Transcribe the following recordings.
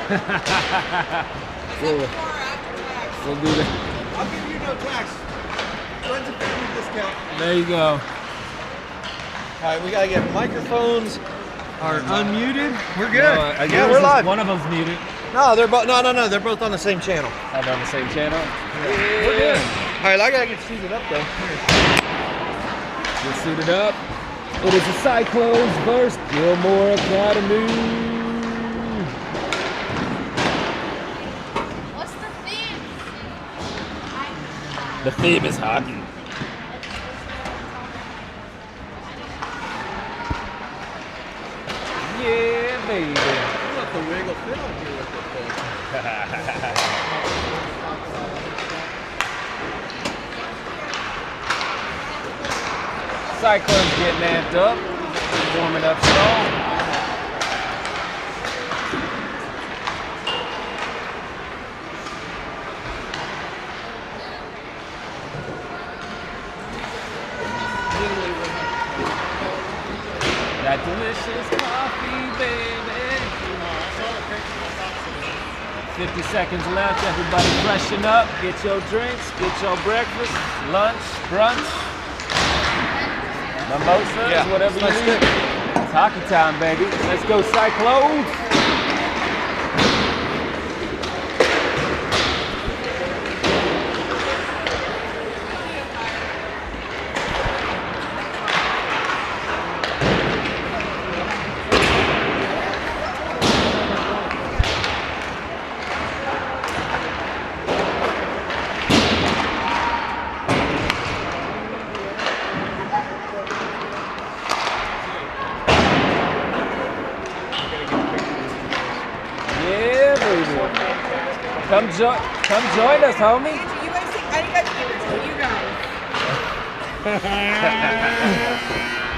We'll do that. I'll give you no tax. Friends and family discount. There you go. All right, we gotta get microphones are unmuted. We're good. No, yeah, we're live. One of them's muted. No, they're both. No. They're both on the same channel. On the same channel. Yeah. We're good. All right, I gotta get suited up though. Get suited up. It is the Cyclones versus Gilmore Academy. What's the theme? The theme is hockey. Yeah, baby. You want the wiggle fit on here with this thing. Cyclones getting amped up, warming up strong. That delicious coffee, baby. 50 seconds left. Everybody freshen up. Get your drinks. Get your breakfast, lunch, brunch, mimosas, whatever you need. It's hockey time, baby. Let's go, Cyclones. Come join us, homie. You guys think, I got to you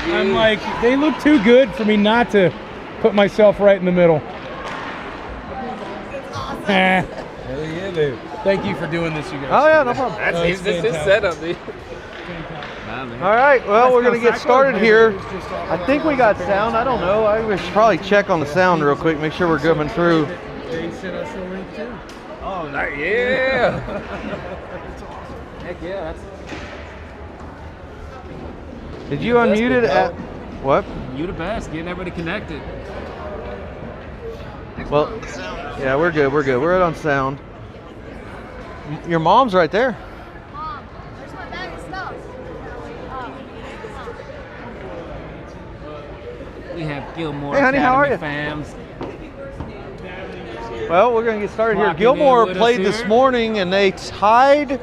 guys. I'm like, they look too good for me not to put myself right in the middle. It's awesome. Hell yeah, dude. Thank you for doing this, you guys. Oh yeah, no problem. This is setup, dude. All right, well, we're gonna get started here. I think we got sound. I don't know. I should probably check on the sound real quick, make sure we're coming through. They sent us a link too. Oh, yeah. Heck yeah. Did you unmute it at what? You the best. Getting everybody connected. Well, yeah, we're good. We're good. We're right on sound. Your mom's right there. Mom, where's my bag of stuff? We have Gilmore Hey, honey, how are Academy you? fams. Well, we're going to get started here. Locking Gilmore in with played us this here. morning, and they tied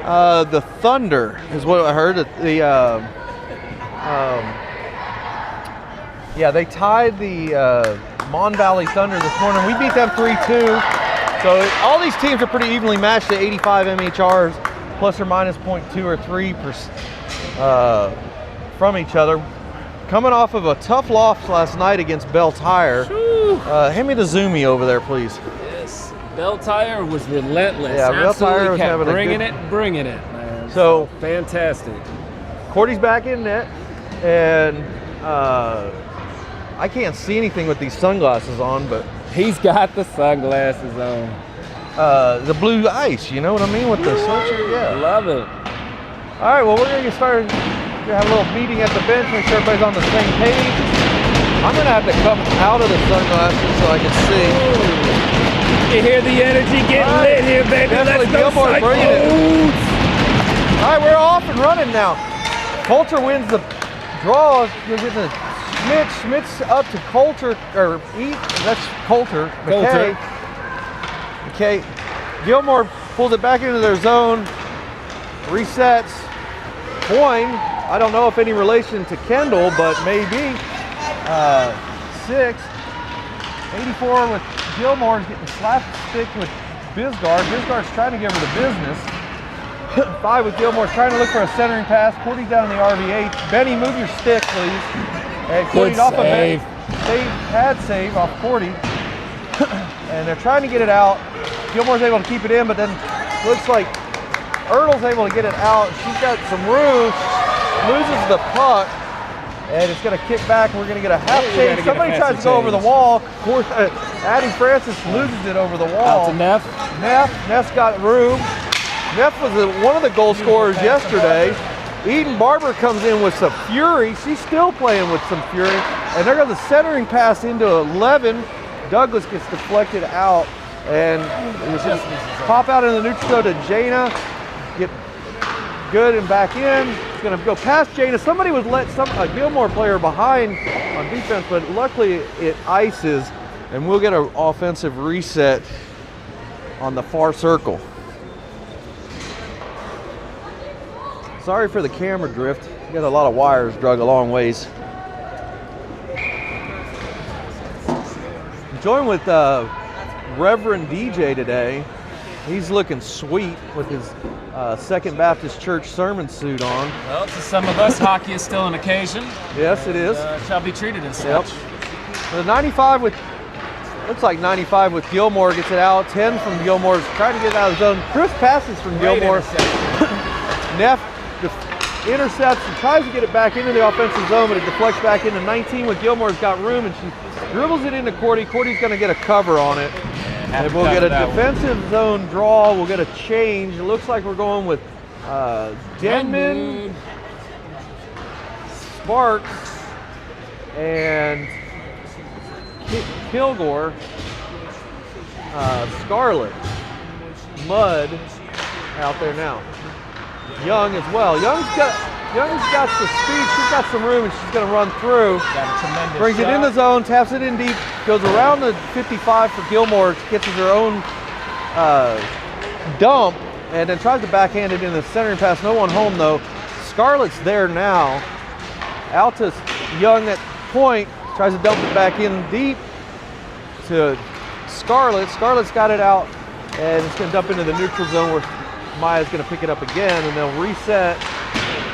the Thunder, is what I heard. They tied the Mon Valley Thunder this morning. We beat them 3-2. So all these teams are pretty evenly matched at 85 MHRs, plus or minus 0.2 or 3 from each other. Coming off of a tough loss last night against Bell Tire. Hand me the zoomie over there, please. Yes. Bell Tire was relentless. Yeah, Bell Tire was kept having bringing a it, man. So fantastic. Cordy's back in net, and I can't see anything with these sunglasses on, but He's got the sunglasses on. the blue ice, you know what I mean, with the sweatshirt. Yeah. Love it. All right, well, we're gonna get started. We're gonna have a little meeting at the bench, make sure everybody's on the same page. I'm gonna have to come out of the sunglasses so I can see. You hear the energy getting lit here, baby. Definitely Let's go, Gilmore bringing it. Cyclones. All right, we're off and running now. Coulter wins the draw. You're getting the Schmidt's up to Coulter, or that's Coulter. Coulter. Okay, Gilmore pulls it back into their zone, resets. Coin, I don't know if any relation to Kendall, but maybe. 6. 84 with Gilmore getting slapped stick with Bisgard. Bisgard's trying to give her the business. 5 with Gilmore trying to look for a centering pass. Cordy's down in the RV8. Benny, move your stick, please. And Cordy's off a save. Save off Cordy. And they're trying to get it out. Gilmore's able to keep it in, but then looks like Ertl's able to get it out. She's got some room, loses the puck, and it's going to kick back. We're going to get a half save. Somebody tries to go over the wall. Addie Francis loses it over the Out wall. to Neff. Neff's got room. Neff was one of the goal scorers yesterday. Eden Barber comes in with some fury. She's still playing with some fury. And there goes the centering pass into 11. Douglas gets deflected out. And it just pop out in the neutral zone to Jana. Get good and back in. It's going to go past Jana. Somebody was let a Gilmore player behind on defense, but luckily it ices. And we'll get an offensive reset on the far circle. Sorry for the camera drift. We got a lot of wires drug a long ways. Joined with Reverend DJ today. He's looking sweet with his Second Baptist Church sermon suit on. Well, to some of us, hockey is still an occasion. Yes, it is. Shall be treated as Yep. such. The 95 with, looks like 95 with Gilmore gets it out. 10 from Gilmore's trying to get it out of the zone. Chris passes from Great Gilmore. interception. Neff intercepts and tries to get it back into the offensive zone, but it deflects back into 19 with Gilmore's got room, and she dribbles it into Cordy. Cordy's going to get a cover on it. And we'll get a defensive zone draw. We'll get a change. It looks like we're going with Denman, Sparks, and Kilgore, Scarlett, Mudd out there now. Young as well. Young's got the speed. She's got some room, and she's going to run through. Got a tremendous Brings it in the zone, taps it in deep, goes around the 55 for Gilmore, gets her own dump, and then tries to backhand it in the centering pass. No one home though. Scarlett's there now. Out to Young at point, tries to dump it back in deep to Scarlett. Scarlett's got it out, and it's going to dump into the neutral zone where Maya's going to pick it up again, and they'll reset,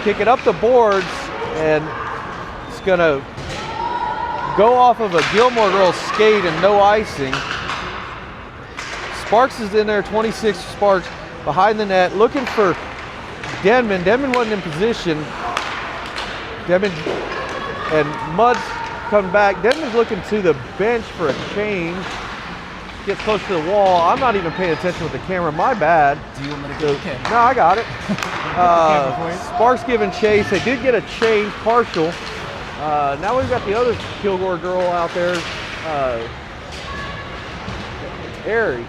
kick it up the boards, and it's going to go off of a Gilmore girl skate and no icing. Sparks is in there, 26 Sparks behind the net, looking for Denman. Denman wasn't in position. Denman and Mudd's coming back. Denman's looking to the bench for a change. Gets close to the wall. I'm not even paying attention with the camera. My bad. Do you want me to go? Okay. No, I got it. Sparks giving chase. They did get a change, partial. Now we've got the other Kilgore girl out there, Ari.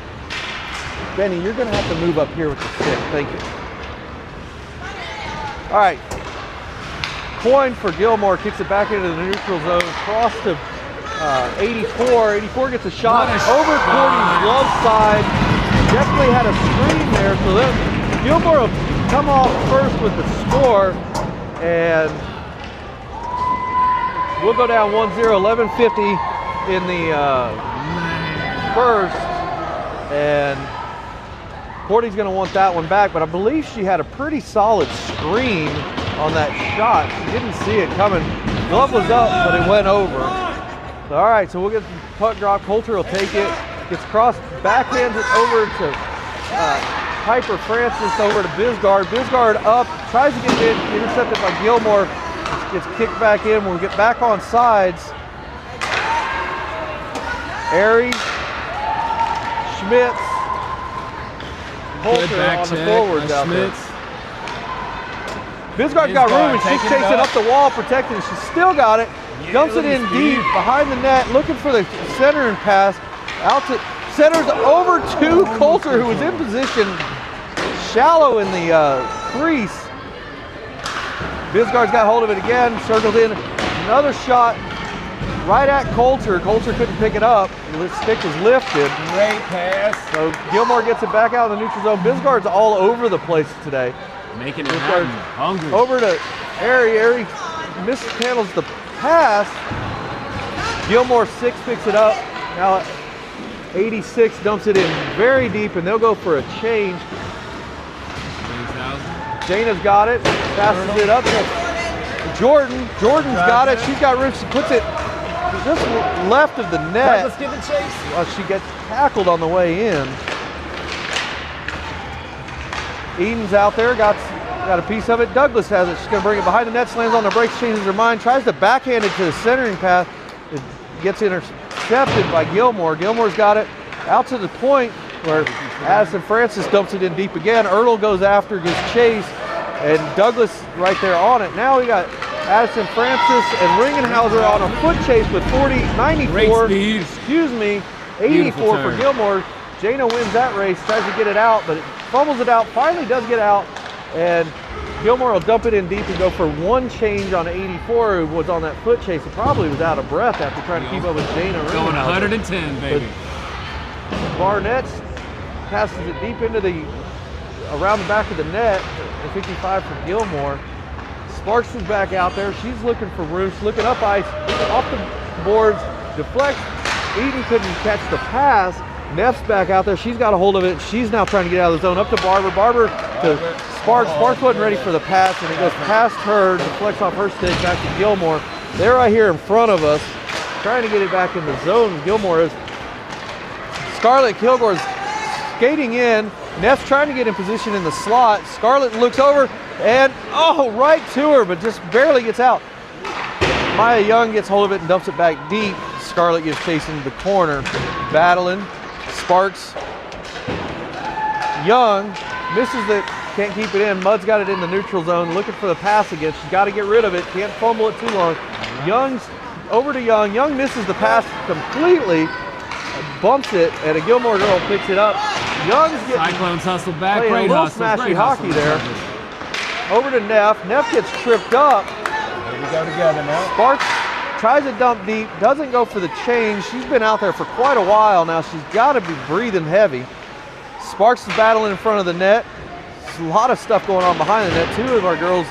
Benny, you're going to have to move up here with the stick. Thank you. All right. Coin for Gilmore. Kicks it back into the neutral zone. Cross to 84. 84 gets a shot over Cordy's glove side. Definitely had a screen there. So then Gilmore will come off first with the score. And we'll go down 1-0, 11:50 in the first. And Cordy's going to want that one back. But I believe she had a pretty solid screen on that shot. She didn't see it coming. Glove was up, but it went over. So, all right, so we'll get the puck drop. Coulter will take it. Gets crossed, backhands it over to Piper Francis, over to Bisgard. Bisgard up, tries to get it intercepted by Gilmore. Gets kicked back in. We'll get back on sides. Aries, Schmitz, Coulter on the forwards out there. Bisgard's got room, and she's chasing up the wall, protecting it. She's still got it. Dumps it in deep behind the net, looking for the centering pass. Out to centers over to Coulter, who was in position, shallow in the crease. Bisgard's got hold of it again, circled in. Another shot right at Coulter. Coulter couldn't pick it up. The stick was lifted. Great pass. So Gilmore gets it back out in the neutral zone. Bisgard's all over the place today. Making it happen. Hungry. Over to Ari. Ari mishandles the pass. Gilmore 6 picks it up. Now 86 dumps it in very deep, and they'll go for a change. Dana's got it. Passes it up to Jordan's got it. She's got room. She puts it just left of the net. Let's give it chase. She gets tackled on the way in. Eden's out there, got a piece of it. Douglas has it. She's going to bring it behind the net, slams on the brakes, changes her mind, tries to backhand it to the centering path. It gets intercepted intercepted by Gilmore. Gilmore's got it out to the point where Addison Francis dumps it in deep again. Ertl goes after, gets chased, and Douglas right there on it. Now we got Addison Francis and Ringenhauser on a foot chase with 94. Great speed. Excuse me, 84 for turn. Gilmore. Jano wins that race, tries to get it out, but it fumbles it out, finally does get out, and Gilmore will dump it in deep and go for one change on 84, who was on that foot chase and probably was out of breath after trying to keep up with Jano. Going 110, baby. Barnett passes it deep into around the back of the net, 55 for Gilmore. Sparks is back out there. She's looking for room. She's looking up ice, off the boards, deflects. Eden couldn't catch the pass. Neff's back out there. She's got a hold of it. She's now trying to get out of the zone. Up to Barber. Barber to Sparks. Sparks wasn't ready for the pass, and it goes past her, deflects off her stick, back to Gilmore. They're right here in front of us, trying to get it back in the zone. Gilmore is. Scarlett Kilgore's skating in. Neff's trying to get in position in the slot. Scarlett looks over and, right to her, but just barely gets out. Maya Young gets hold of it and dumps it back deep. Scarlett gets chased into the corner. Battling. Sparks. Young misses it, can't keep it in. Mudd's got it in the neutral zone, looking for the pass again. She's got to get rid of it, can't fumble it too long. Young's over to Young. Young misses the pass completely, bumps it, and a Gilmore girl picks it up. Young's getting Cyclones hustle back. playing a Great little hustle. smashy Great hockey hustle. there. Over to Neff. Neff gets tripped up. Here we go together now. Sparks tries to dump deep, doesn't go for the change. She's been out there for quite a while now. She's got to be breathing heavy. Sparks is battling in front of the net. There's a lot of stuff going on behind the net. Two of our girls,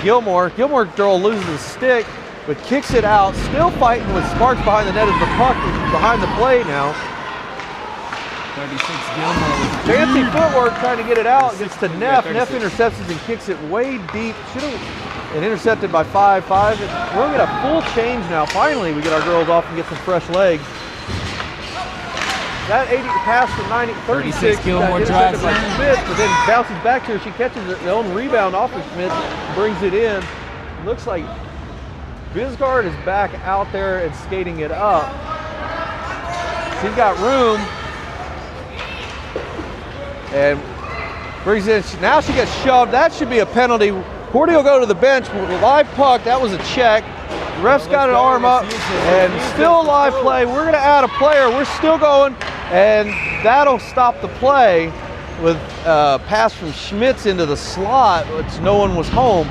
Gilmore girl loses the stick, but kicks it out. Still fighting with Sparks behind the net as the puck is behind the play now. 36 Gilmore. Fancy footwork trying to get it out. Gets to Neff. 36. Neff intercepts it and kicks it way deep. Should have. And intercepted by 5-5. We're going to get a full change now. Finally, we get our girls off and get some fresh legs. That 80 pass from 36 Gilmore intercepted drives by in. Smith, but then bounces back to her. She catches her own rebound off of Smith, brings it in. Looks like Bisgard is back out there and skating it up. She's got room. And brings it in. Now she gets shoved. That should be a penalty. Cordy will go to the bench with a live puck. That was a check. The ref's got an arm up, and still a live play. We're going to add a player. We're still going, and that'll stop the play with a pass from Schmitz into the slot, which no one was home.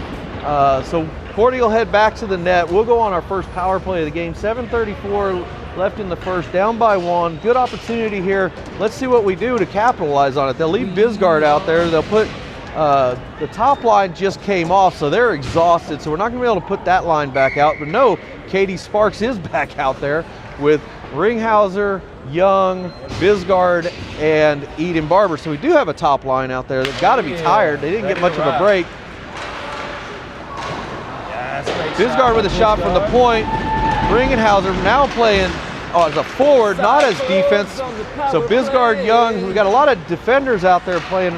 So Cordy will head back to the net. We'll go on our first power play of the game. 7:34 left in the first, down by 1. Good opportunity here. Let's see what we do to capitalize on it. They'll leave Bisgard out there. They'll put the top line just came off, so they're exhausted, so we're not going to be able to put that line back out. But no, Katie Sparks is back out there with Ringhauser, Young, Bisgard, and Eden Barber. So we do have a top line out there. They've got to be tired. They didn't get much of a break. Bisgard with a shot from the point. Ringenhauser now playing as a forward, not as defense. So Bisgard, Young, we got a lot of defenders out there playing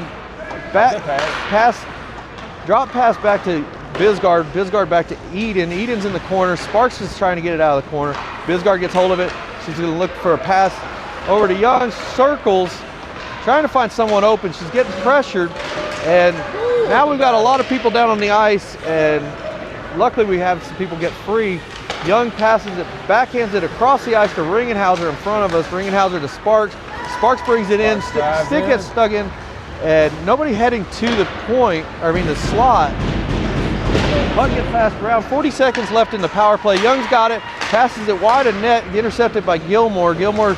drop pass back to Bisgard. Bisgard back to Eden. Eden's in the corner. Sparks is trying to get it out of the corner. Bisgard gets hold of it. She's going to look for a pass over to Young. Circles, trying to find someone open. She's getting pressured, and now we've got a lot of people down on the ice, and luckily we have some people get free. Young passes it, backhands it across the ice to Ringenhauser in front of us. Ringenhauser to Sparks. Sparks brings it in. Stick gets stuck in. And nobody heading to the point, the slot. Puck gets passed around. 40 seconds left in the power play. Young's got it, passes it wide of net, intercepted by Gilmore. Gilmore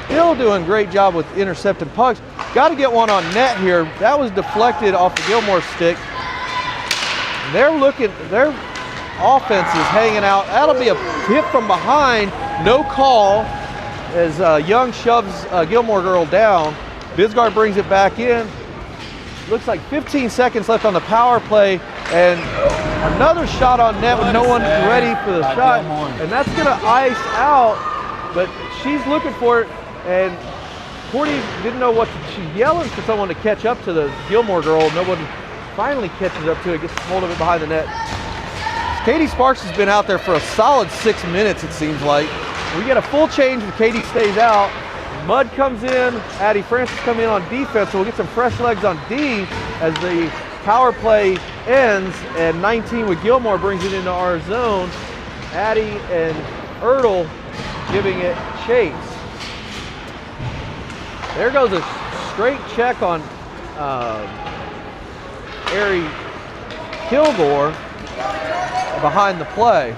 still doing a great job with intercepting pucks. Got to get one on net here. That was deflected off of Gilmore's stick. Their offense is hanging out. That'll be a hit from behind. No call as Young shoves Gilmore girl down. Bisgard brings it back in. Looks like 15 seconds left on the power play, and another shot on net with no one ready for the shot. And that's going to ice out, but she's looking for it, and Cordy didn't know what she's yelling for someone to catch up to the Gilmore girl. No one finally catches up to it, gets hold of it behind the net. Katie Sparks has been out there for a solid 6 minutes, it seems like. We get a full change if Katie stays out. Mud comes in, Addie Francis come in on defense, so we'll get some fresh legs on D as the power play ends, and 19 with Gilmore brings it into our zone. Addie and Ertl giving it chase. There goes a straight check on Ari Kilgore behind the play.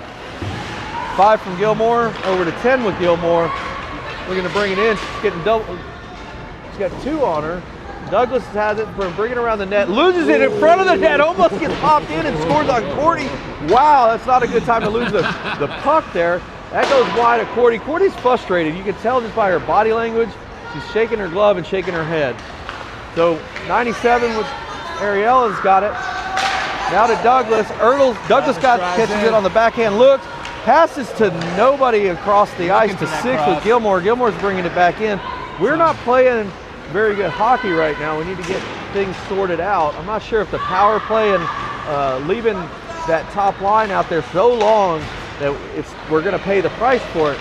5 from Gilmore, over to 10 with Gilmore. We're going to bring it in. She's getting double. She's got 2 on her. Douglas has it from bringing around the net, loses it in front of the net, almost gets popped in and scores on Cordy. Wow, that's not a good time to lose the puck there. That goes wide of Cordy. Cordy's frustrated. You can tell just by her body language. She's shaking her glove and shaking her head. So 97 with Ariella's got it. Now to Douglas. Douglas catches it on the backhand, looks, passes to nobody across the ice to 6 with Gilmore. Gilmore's bringing it back in. We're not playing very good hockey right now. We need to get things sorted out. I'm not sure if the power play and leaving that top line out there so long that we're going to pay the price for it.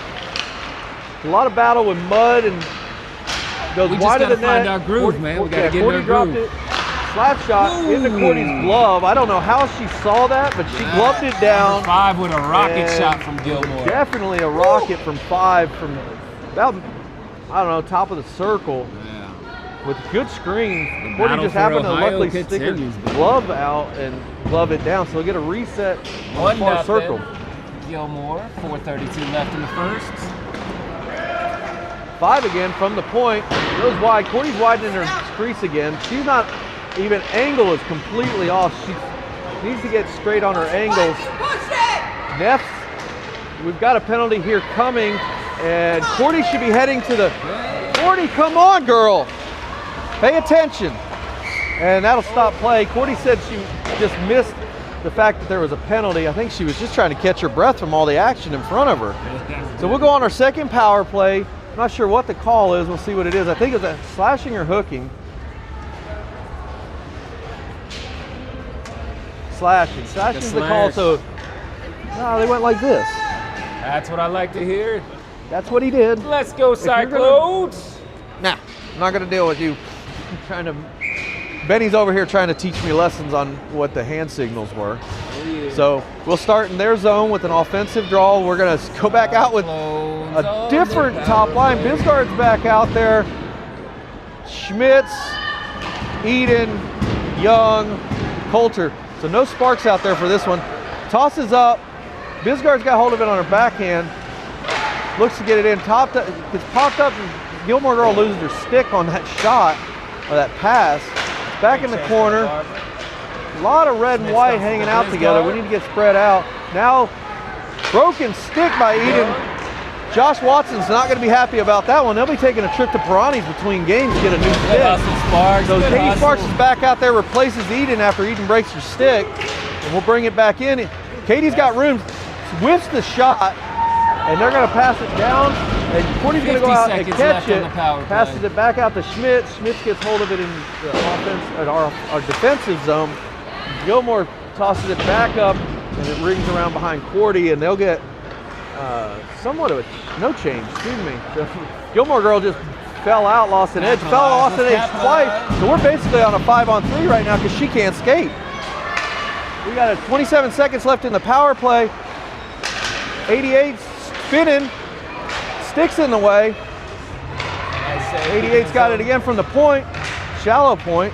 A lot of battle with Mud and goes wide of the net. We just got to find our groove, man. We got to get in our groove. It. Slap shot into Cordy's glove. I don't know how she saw that, but she gloved it down. Number 5 with a rocket shot from Gilmore. Definitely a rocket from 5 from about, I don't know, top of the circle. Yeah. With a good screen. Cordy just happened to luckily stick her glove out and glove it down, so we'll get a reset on the far circle. Gilmore, 4:32 left in the first. 5 again from the point. Goes wide. Cordy's widening her crease again. She's not even angle is completely off. She needs to get straight on her angles. Neff, we've got a penalty here coming, and Cordy should be heading to the. Cordy, come on, girl. Pay attention. And that'll stop play. Cordy said she just missed the fact that there was a penalty. I think she was just trying to catch her breath from all the action in front of her. So we'll go on our second power play. I'm not sure what the call is. We'll see what it is. I think it's a slashing or hooking. Slashing. Slashing's the call, so no, they went like this. That's what I like to hear. That's what he did. Let's go, Cyclones. Nah, I'm not gonna deal with you. Benny's over here trying to teach me lessons on what the hand signals were. So we'll start in their zone with an offensive draw. We're gonna go back out with a different top line. Bisgard's back out there. Schmitz, Eden, Young, Coulter. So no Sparks out there for this one. Tosses up. Bisgard's got hold of it on her backhand. Looks to get it in. It's popped up. Gilmore girl loses her stick on that shot, or that pass. Back in the corner. A lot of red and white hanging out together. We need to get spread out. Now, broken stick by Eden. Josh Watson's not going to be happy about that one. They'll be taking a trip to Pirani's between games to get a new stick. So Katie Sparks is back out there, replaces Eden after Eden breaks her stick. And we'll bring it back in. Katie's got room, whiffs the shot, and they're going to pass it down. And Courtney's going to go out and catch it. Passes it back out to Schmitz. Schmitz gets hold of it in the offense, at our defensive zone. Gilmore tosses it back up, and it rings around behind Cordy, and they'll get somewhat of a no change. Excuse me. Gilmore girl just fell out, lost an edge, lost an edge twice. So we're basically on a 5-on-3 right now because she can't skate. We got 27 seconds left in the power play. 88 spinning, sticks in the way. 88's got it again from the point, shallow point.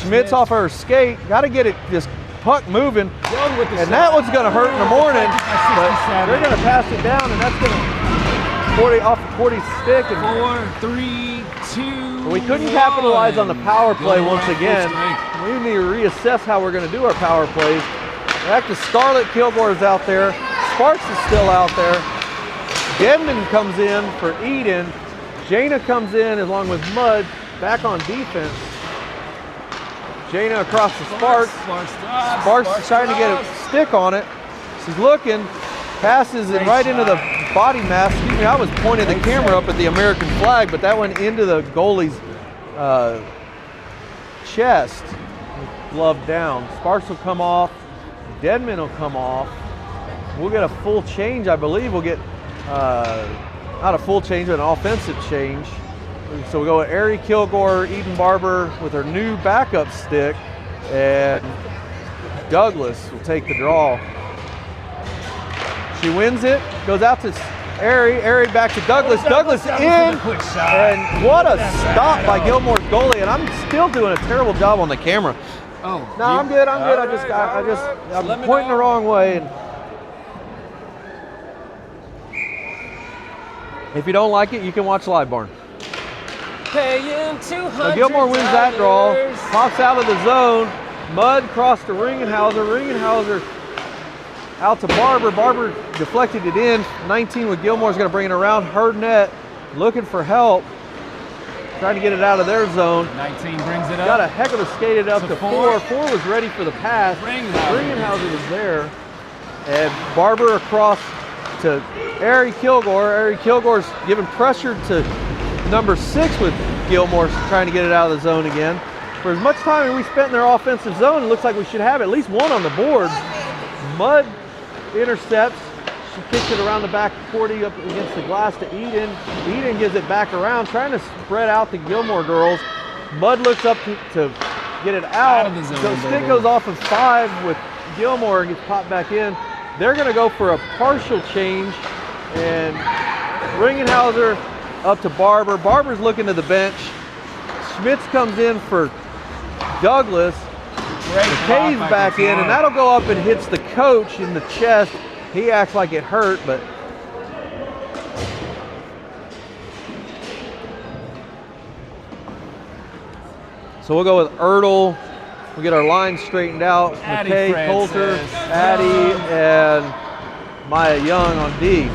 Schmitz off her skate, got to get this puck moving, and that one's going to hurt in the morning, but they're going to pass it down, and that's going to off of 40's stick. And 4, 3, 2. We couldn't capitalize on the power play once again. We need to reassess how we're going to do our power plays. Back to Scarlett. Kilgore is out there. Sparks is still out there. Denman comes in for Eden. Jana comes in along with Mud, back on defense. Jana across to Sparks. Sparks is trying to get a stick on it. She's looking, passes it right into the body mass. Excuse me, I was pointing the camera up at the American flag, but that went into the goalie's chest. Glove down. Sparks will come off. Denman will come off. We'll get a full change, I believe. We'll get not a full change, but an offensive change. So we go with Ari Kilgore, Eden Barber with her new backup stick, and Douglas will take the draw. She wins it, goes out to Ari back to Douglas. Douglas in, and what a stop by Gilmore's goalie. And I'm still doing a terrible job on the camera. Oh, no, I'm good. I'm pointing the wrong way. And if you don't like it, you can watch Live Barn. Paying $200. So Gilmore wins that draw, pops out of the zone. Mudd crossed to Ringenhauser. Ringenhauser out to Barber. Barber deflected it in. 19 with Gilmore's going to bring it around her net, looking for help, trying to get it out of their zone. 19 brings it up. Got a heck of a skated up to 4. 4 was ready for the pass. Ringenhauser was there. And Barber across to Ari Kilgore. Ari Kilgore's giving pressure to number 6 with Gilmore trying to get it out of the zone again. For as much time as we spent in their offensive zone, it looks like we should have at least one on the board. Mudd intercepts. She kicks it around the back 40 up against the glass to Eden. Eden gives it back around, trying to spread out the Gilmore girls. Mudd looks up to get it out. Of the zone, so stick goes off of 5 with Gilmore and gets popped back in. They're going to go for a partial change, and Ringenhauser up to Barber. Barber's looking to the bench. Schmitz comes in for Douglas. McKay's back in, and that'll go up and hits the coach in the chest. He acts like it hurt, but so we'll go with Ertl. We'll get our line straightened out. Addie McKay, Francis, Coulter, Addie, and Maya Young on D.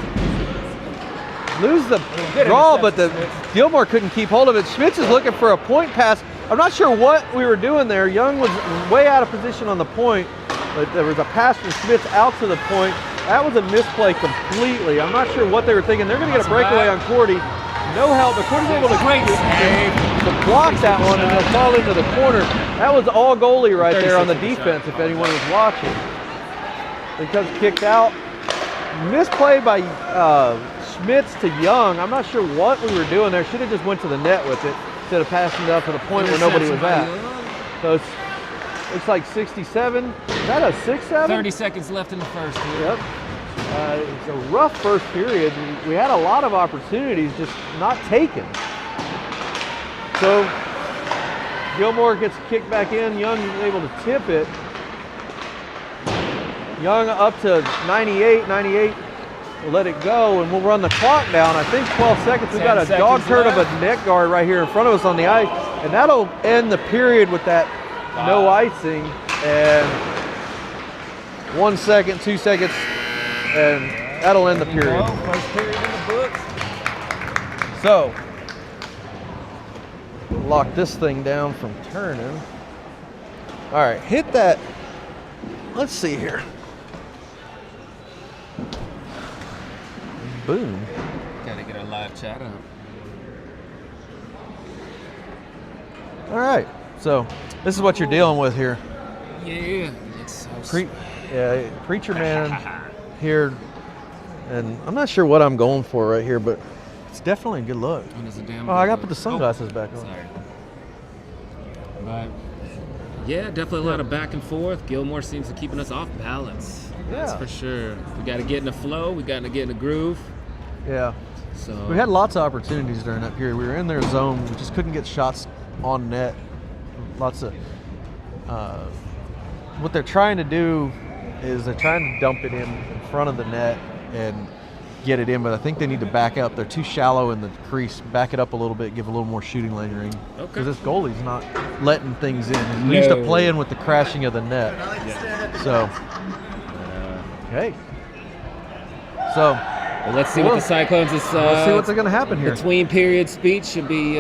Lose the draw, but the Gilmore couldn't keep hold of it. Schmitz is looking for a point pass. I'm not sure what we were doing there. Young was way out of position on the point, but there was a pass from Schmitz out to the point. That was a misplay completely. I'm not sure what they were thinking. They're going to get a breakaway on Cordy. No help, but Cordy's able to block that one, and they'll fall into the corner. That was all goalie right there on the defense, if anyone was watching. Because kicked out. Misplay by Schmitz to Young. I'm not sure what we were doing there. Should have just went to the net with it instead of passing it up to the point where nobody was at. So it's like 67. Is that a 6-7? 30 seconds left in the first. Yep. It's a rough first period. We had a lot of opportunities, just not taken. So Gilmore gets kicked back in. Young is able to tip it. Young up to 98. 98 will let it go, and we'll run the clock down. I think 12 seconds. We've got a dog turd of a net guard right here in front of us on the ice, and that'll end the period with that no icing. And 1 second, 2 seconds, and that'll end the period. First period in the books. So, lock this thing down from turning. All right, hit that. Let's see here. Boom. Gotta get our live chat up. All right, so this is what you're dealing with here. Yeah, it's so Preacher Man here, and I'm not sure what I'm going for right here, but it's definitely a good look. Oh, I got to put the sunglasses back on. Sorry. But yeah, definitely a lot of back and forth. Gilmore seems to be keeping us off balance. That's for sure. We got to get in the flow. We got to get in the groove. Yeah. So we had lots of opportunities during that period. We were in their zone. We just couldn't get shots on net. Lots of what they're trying to do is they're trying to dump it in front of the net and get it in, but I think they need to back up. They're too shallow in the crease. Back it up a little bit, give a little more shooting lane ring. Okay. Because this goalie's not letting things in. He's used to playing with the crashing of the net. Yeah. So, okay. So, well, let's see what the Cyclones is. Let's see what's going to happen here. Between period speech should be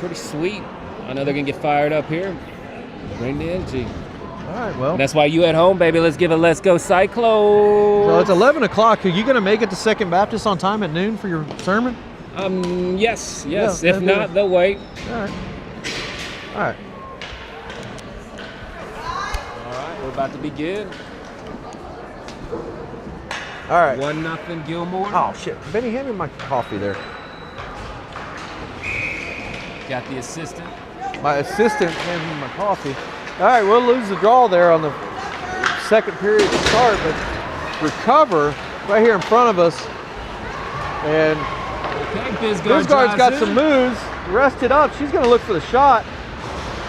pretty sweet. I know they're going to get fired up here. Bring the energy. All right, well. And that's why you at home, baby. Let's give it Let's Go Cyclones. So it's 11 o'clock. Are you going to make it to Second Baptist on time at noon for your sermon? Yes. Yeah, if not, they'll wait. All right. All right, we're about to begin. All right. 1-0 Gilmore. Oh, shit. Benny, hand me my coffee there. Got the assistant. My assistant hands me my coffee. All right, we'll lose the draw there on the second period to start, but recover right here in front of us. And Okay, Bisgard's got some moves. Rested up. She's going to look for the shot.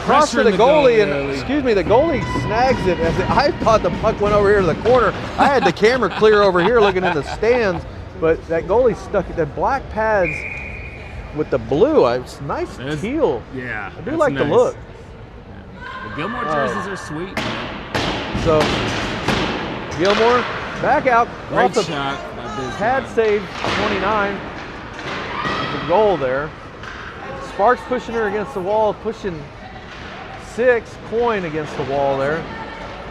Cross to the goalie, and the goalie snags it. I thought the puck went over here to the corner. I had the camera clear over here looking in the stands, but that goalie stuck it. The black pads with the blue. It's nice teal. Yeah, I do like the look. The Gilmore jerseys are sweet, man. So Gilmore back out. Great off the shot by Bisgard. pad save 29. The goal there. Sparks pushing her against the wall, pushing 6. Coin against the wall there.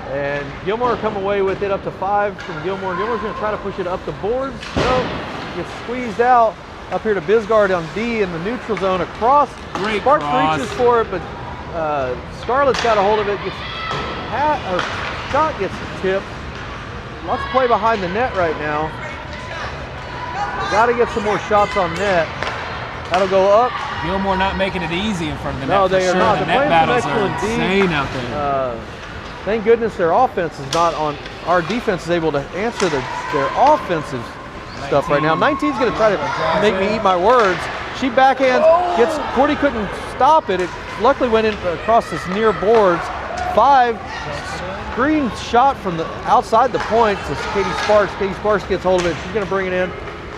And Gilmore come away with it up to 5 from Gilmore. Gilmore's going to try to push it up the boards. No, gets squeezed out. Up here to Bisgard on D in the neutral zone across. Great Sparks cross. reaches for it, but Scarlett's got a hold of it. Her shot gets tipped. Lots of play behind the net right now. Got to get some more shots on net. That'll go up. Gilmore not making it easy in front of the net. No, they for are sure. not. The They're net playing battles some are excellent D. insane out there. Thank goodness their offense is not on. Our defense is able to answer their offensive stuff right now. 19's going to try to make me eat my words. She backhands, gets. Cordy couldn't stop it. It luckily went in across this near boards. 5, screen shot from the outside the point to Katie Sparks. Katie Sparks gets hold of it. She's going to bring it in,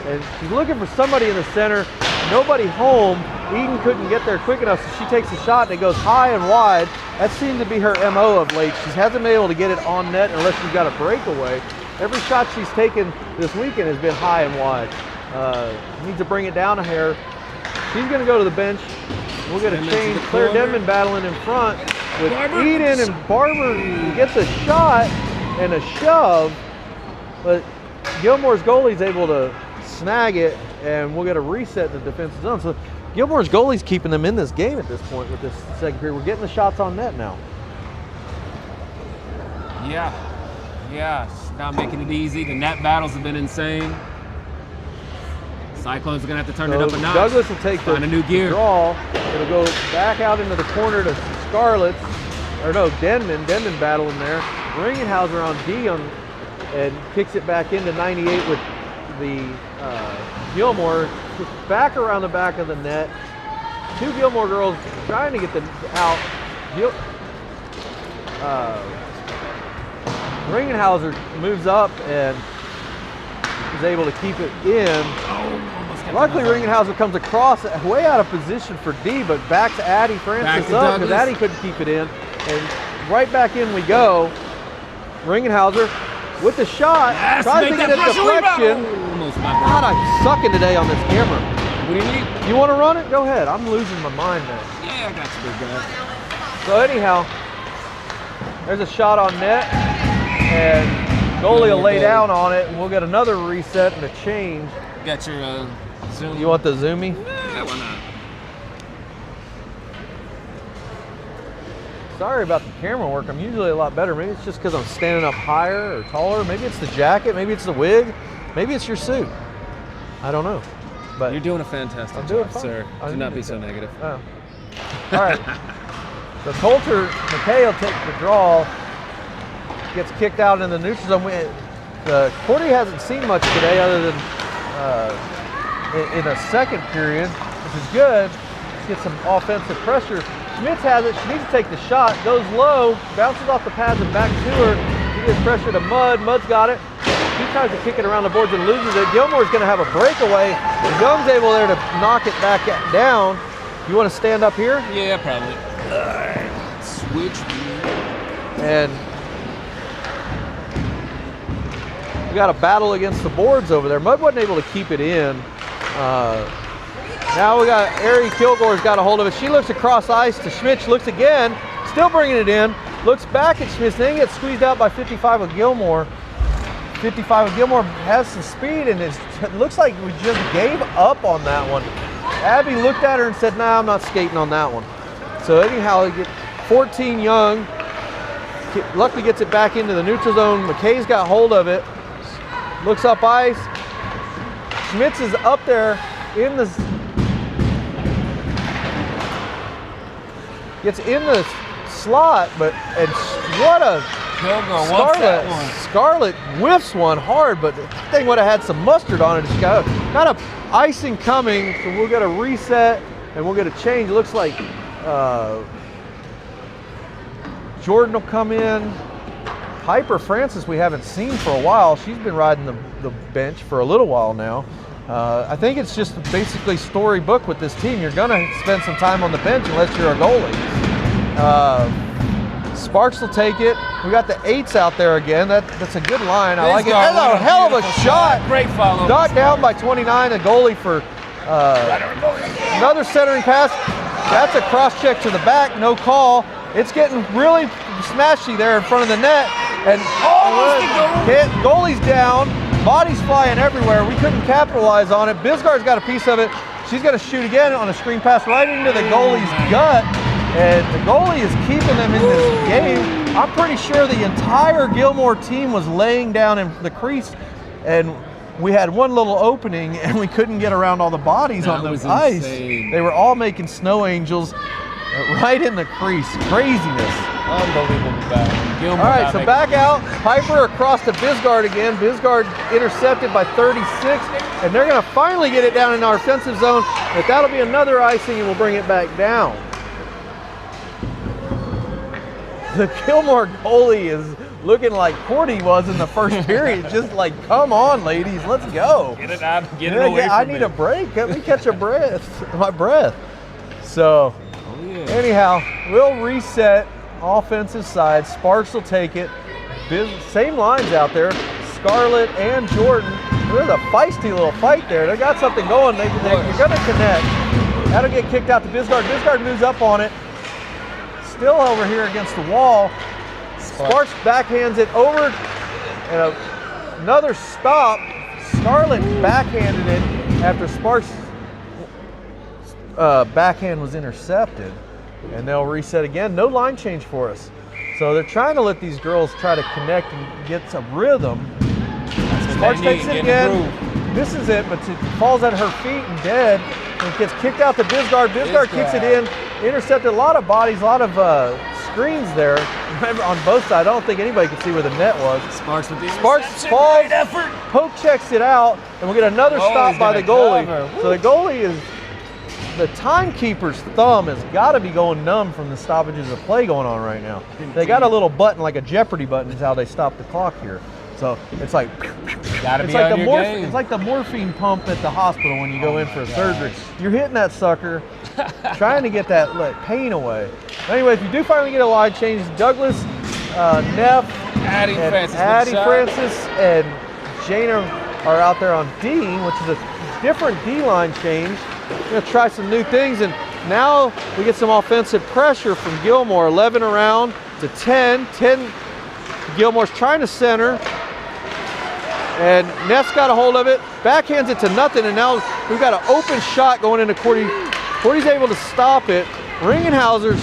and she's looking for somebody in the center. Nobody home. Eden couldn't get there quick enough, so she takes a shot and it goes high and wide. That seemed to be her MO of late. She hasn't been able to get it on net unless she's got a breakaway. Every shot she's taken this weekend has been high and wide. Needs to bring it down a hair. She's going to go to the bench. We'll get a change. Claire Denman battling in front with Eden, and Barber gets a shot and a shove, but Gilmore's goalie's able to snag it, and we'll get a reset in the defensive zone. So Gilmore's goalie's keeping them in this game at this point with this second period. We're getting the shots on net now. Yeah, it's not making it easy. The net battles have been insane. Cyclones are gonna have to turn it up a notch. Douglas will take Find a new gear. draw. It'll go back out into the corner to Scarlett, or no, Denman battling there. Ringenhauser on D and kicks it back into 98 with the Gilmore. Back around the back of the net. 2 Gilmore girls trying to get them out. Ringenhauser moves up and is able to keep it in. Luckily, Ringenhauser comes across way out of position for D, but back to Addie Francis up because Addie couldn't keep it in. And right back in we go. Ringenhauser with the shot, tries to get a deflection. God, I'm sucking today on this camera. What do you need? You want to run it? Go ahead. I'm losing my mind now. Yeah, I got you, big guy. So anyhow, there's a shot on net, and goalie will lay down on it, and we'll get another reset and a change. Got your zoom. You want the zoomy? Yeah, why not? Sorry about the camera work. I'm usually a lot better. Maybe it's just because I'm standing up higher or taller. Maybe it's the jacket. Maybe it's the wig. Maybe it's your suit. I don't know. But You're doing a fantastic I'm doing job, fine. sir. Do not be so negative. Oh. All right. So Coulter, McKay will take the draw. Gets kicked out in the neutral zone. Cordy hasn't seen much today other than in the second period, which is good. Let's get some offensive pressure. Schmitz has it. She needs to take the shot. Goes low, bounces off the pads and back to her. She gets pressure to Mudd. Mudd's got it. She tries to kick it around the boards and loses it. Gilmore's going to have a breakaway. And Young's able there to knock it back down. You want to stand up here? Yeah, probably. All right. Switch. And we got a battle against the boards over there. Mudd wasn't able to keep it in. Now we got Ari Kilgore's got a hold of it. She looks across ice to Schmitz, looks again, still bringing it in, looks back at Schmitz, then gets squeezed out by 55 of Gilmore. 55 of Gilmore has some speed, and it looks like we just gave up on that one. Abby looked at her and said, nah, I'm not skating on that one. So anyhow, we get 14 Young, luckily gets it back into the neutral zone. McKay's got hold of it. looks up ice. Schmitz is up there in the, gets in the slot, and what a Scarlett whiffs one hard, but the thing would have had some mustard on it. It's got a icing coming, so we'll get a reset and we'll get a change. It looks like Jordan will come in. Piper Francis we haven't seen for a while. She's been riding the bench for a little while now. I think it's just basically storybook with this team. You're going to spend some time on the bench unless you're a goalie. Sparks will take it. We got the 8s out there again. That's a good line. I like it. That's a hell of a shot. Great follow. Knocked down by 29, a goalie for another centering pass. That's a cross check to the back, no call. It's getting really smashy there in front of the net. And goalie's down, bodies flying everywhere. We couldn't capitalize on it. Bisgard's got a piece of it. She's going to shoot again on a screen pass right into the goalie's gut. And the goalie is keeping them in this game. I'm pretty sure the entire Gilmore team was laying down in the crease, and we had one little opening, and we couldn't get around all the bodies on the ice. Insane. They were all making snow angels right in the crease. Craziness. Unbelievable back. Gilmore all right, so back out. Piper across to Bisgard again. Bisgard intercepted by 36, and they're going to finally get it down in our offensive zone, but that'll be another icing, and we'll bring it back down. The Gilmore goalie is looking like Cordy was in the first period. Just like, come on, ladies, let's go. Get it out. Get it away from I need a break. Let me catch my breath. So, anyhow, we'll reset offensive side. Sparks will take it. Same lines out there. Scarlett and Jordan. There's a feisty little fight there. They got something going. They're going to connect. That'll get kicked out to Bisgard. Bisgard moves up on it. Still over here against the wall. Sparks backhands it over, and another stop. Scarlett backhanded it after Sparks' backhand was intercepted, and they'll reset again. No line change for us. So they're trying to let these girls try to connect and get some rhythm. Sparks takes it again. This is it, but it falls at her feet and dead. And it gets kicked out to Bisgard. Bisgard kicks it in. Intercepted a lot of bodies, a lot of screens there on both sides. I don't think anybody could see where the net was. Sparks with the Sparks falls, poke checks it out, and we'll get another stop by the goalie. So the goalie is, the timekeeper's thumb has got to be going numb from the stoppages of play going on right now. They got a little button, like a Jeopardy button, is how they stop the clock here. So it's like, it's like the morphine pump at the hospital when you go in for a surgery. You're hitting that sucker, trying to get that pain away. Anyway, if you do finally get a line change, Douglas, Neff, Addie Francis, and Jana are out there on D, which is a different D line change. We're going to try some new things, and now we get some offensive pressure from Gilmore. 11 around to 10. 10, Gilmore's trying to center. And Neff's got a hold of it, backhands it to nothing, and now we've got an open shot going into Cordy. Cordy's able to stop it. Ringenhauser's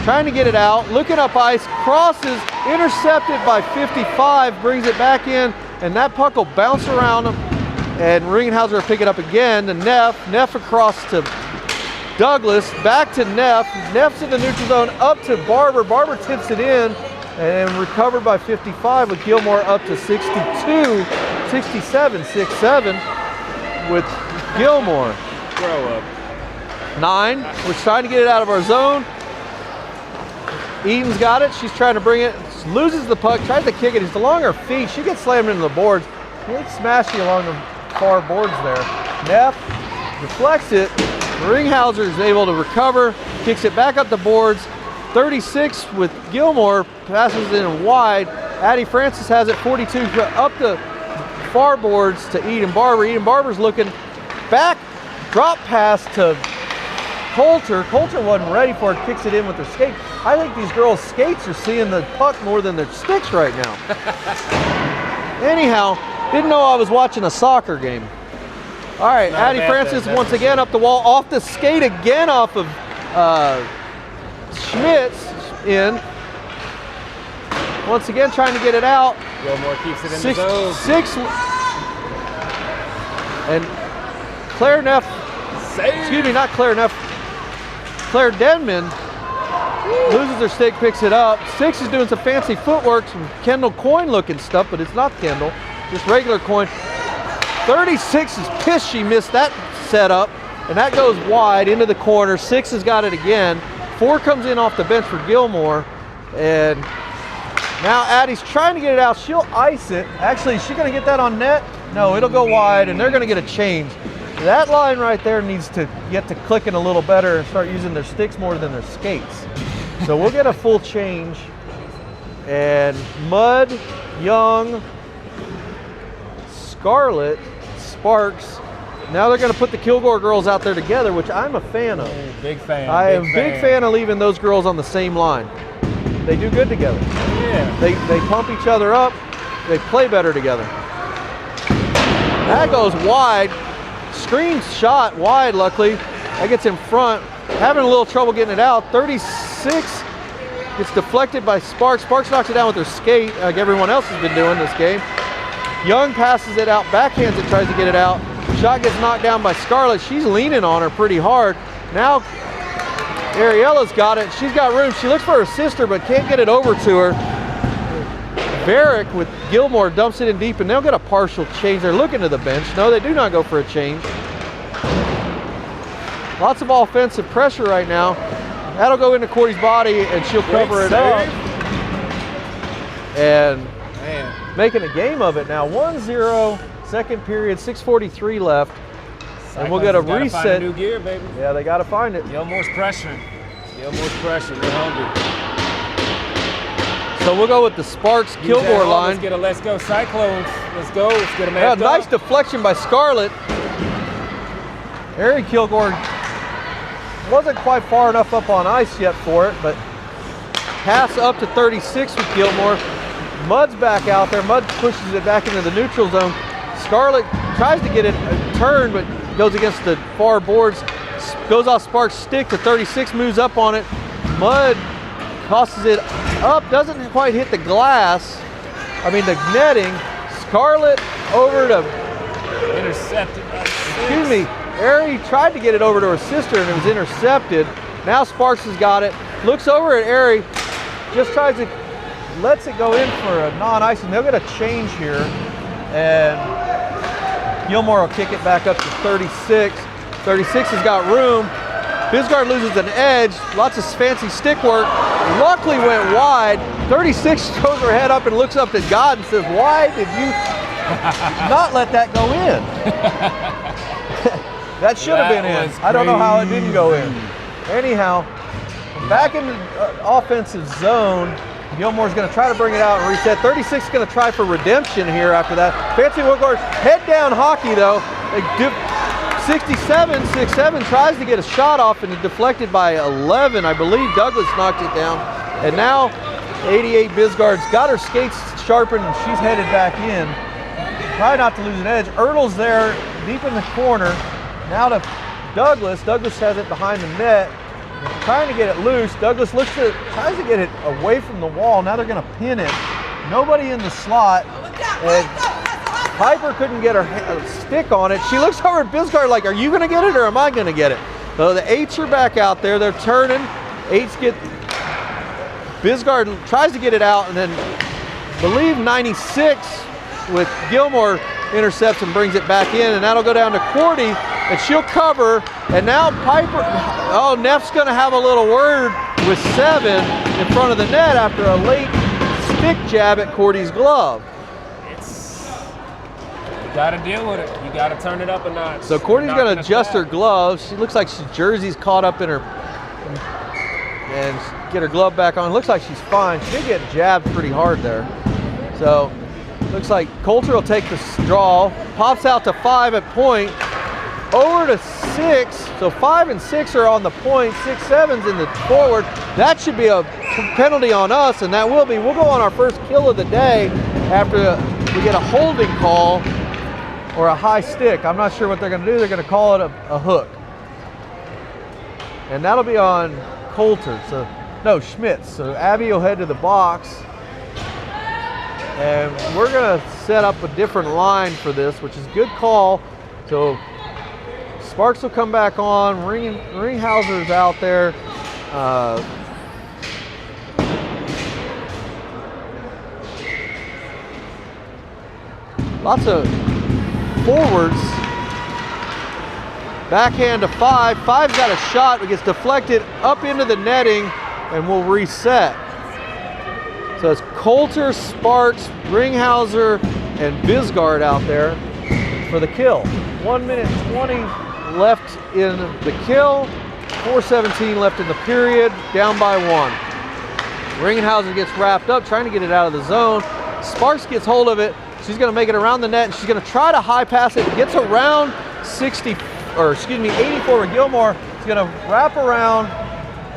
trying to get it out, looking up ice, crosses, intercepted by 55, brings it back in, and that puck will bounce around him, and Ringenhauser will pick it up again to Neff. Neff across to Douglas, back to Neff. Neff's in the neutral zone, up to Barber. Barber tips it in, and recovered by 55 with Gilmore up to 67, 6-7 with Gilmore. Grow up. 9, we're trying to get it out of our zone. Eden's got it, she's trying to bring it, loses the puck, tries to kick it, it's along her feet, she gets slammed into the boards. It's smashy along the far boards there. Neff deflects it, Ringhauser is able to recover, kicks it back up the boards. 36 with Gilmore, passes in wide. Addie Francis has it, 42 up the far boards to Eden Barber. Eden Barber's looking back, drop pass to Coulter. Coulter wasn't ready for it, kicks it in with her skate. I think these girls' skates are seeing the puck more than their sticks right now. Anyhow, didn't know I was watching a soccer game. All right, Addie Francis once again up the wall, off the skate again off of Schmitz in. Once again trying to get it out. Gilmore keeps it in the zone. And Claire Neff, excuse me, not Claire Neff, Claire Denman loses her stick, picks it up. 6 is doing some fancy footwork, some Kendall coin looking stuff, but it's not Kendall, just regular coin. 36 is pissed she missed that setup, and that goes wide into the corner. 6 has got it again. 4 comes in off the bench for Gilmore, and now Addie's trying to get it out. She'll ice it. Actually, is she gonna get that on net? No, it'll go wide, and they're gonna get a change. That line right there needs to get to clicking a little better and start using their sticks more than their skates. So we'll get a full change. And Mudd, Young, Scarlett, Sparks. Now they're going to put the Kilgore girls out there together, which I'm a fan of. Big fan. I am a big fan of leaving those girls on the same line. They do good together. Yeah. They pump each other up. They play better together. That goes wide. Screen shot wide, luckily. That gets in front. Having a little trouble getting it out. 36 gets deflected by Sparks. Sparks knocks it down with her skate, like everyone else has been doing this game. Young passes it out, backhands it, tries to get it out. Shot gets knocked down by Scarlett. She's leaning on her pretty hard. Now Ariella's got it. She's got room. She looks for her sister, but can't get it over to her. Barrick with Gilmore dumps it in deep, and they'll get a partial change. They're looking to the bench. No, they do not go for a change. Lots of offensive pressure right now. That'll go into Cordy's body, and she'll cover it up. And making a game of it now. 1-0, second period, 6:43 left. And we'll get a reset. Find a new gear, baby. Yeah, they got to find it. Gilmore's pressuring. Gilmore's pressuring. They're hungry. So we'll go with the Sparks Kilgore line. Let's go Cyclones. Let's go. Let's get them Yeah, amped nice up. deflection by Scarlett. Ari Kilgore wasn't quite far enough up on ice yet for it, but pass up to 36 with Gilmore. Mudd's back out there. Mudd pushes it back into the neutral zone. Scarlett tries to get it turned, but goes against the far boards. Goes off Sparks' stick to 36, moves up on it. Mudd tosses it up, doesn't quite hit the glass. I mean the netting. Scarlett over to, Intercepted by 6. excuse me, Ari tried to get it over to her sister and it was intercepted. Now Sparks has got it. Looks over at Ari, just tries to, lets it go in for a non-icing. They'll get a change here. And Gilmore will kick it back up to 36. 36 has got room. Bisgard loses an edge. Lots of fancy stick work. Luckily went wide. 36 throws her head up and looks up at God and says, why did you not let that go in? That should have been in. I don't know how it didn't go in. Anyhow, back in the offensive zone. Gilmore's going to try to bring it out and reset. 36 is going to try for redemption here after that. Fancy Woodgard, head down hockey though. 67 tries to get a shot off and deflected by 11. I believe Douglas knocked it down. And now 88 Bisgard's got her skates sharpened and she's headed back in. Try not to lose an edge. Ertl's there deep in the corner. Now to Douglas. Douglas has it behind the net. Trying to get it loose. Douglas tries to get it away from the wall. Now they're going to pin it. Nobody in the slot. And Piper couldn't get her stick on it. She looks over at Bisgard like, are you going to get it or am I going to get it? So the 8s are back out there. They're turning. 8s get, Bisgard tries to get it out and then believe 96 with Gilmore intercepts and brings it back in, and that'll go down to Cordy, and she'll cover. And now Piper, oh, Neff's going to have a little word with 7 in front of the net after a late stick jab at Cordy's glove. You got to deal with it. You got to turn it up a notch. So Cordy's going to adjust her gloves. She looks like her jersey's caught up in her, and get her glove back on. Looks like she's fine. She did get jabbed pretty hard there. So looks like Coulter will take the draw, pops out to 5 at point, over to 6. So 5 and 6 are on the point, 6, 7's in the forward. That should be a penalty on us, and that will be. We'll go on our first kill of the day after we get a holding call or a high stick. I'm not sure what they're going to do. They're going to call it a hook. And that'll be on Coulter. So, no, Schmitz. So Abby will head to the box. And we're going to set up a different line for this, which is a good call. So Sparks will come back on. Ringhauser's out there. Lots of forwards. Backhand to 5. 5's got a shot. It gets deflected up into the netting and will reset. So it's Coulter, Sparks, Ringhauser, and Bisgard out there for the kill. 1 minute 20 left in the kill. 4:17 left in the period. Down by 1. Ringhauser gets wrapped up, trying to get it out of the zone. Sparks gets hold of it. She's going to make it around the net, and she's going to try to high pass it. Gets around 84 with Gilmore. She's going to wrap around,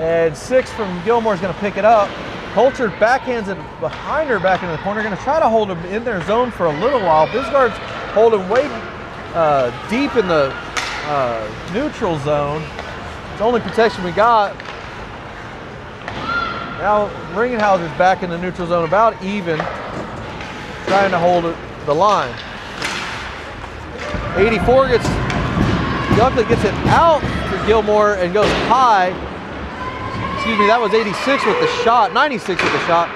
and 6 from Gilmore is going to pick it up. Coulter backhands it behind her back into the corner. Going to try to hold him in their zone for a little while. Bisgard's holding way deep in the neutral zone. It's the only protection we got. Now Ringhauser's back in the neutral zone, about even, trying to hold the line. 84 luckily gets it out for Gilmore and goes high. Excuse me, that was 86 with the shot, 96 with the shot.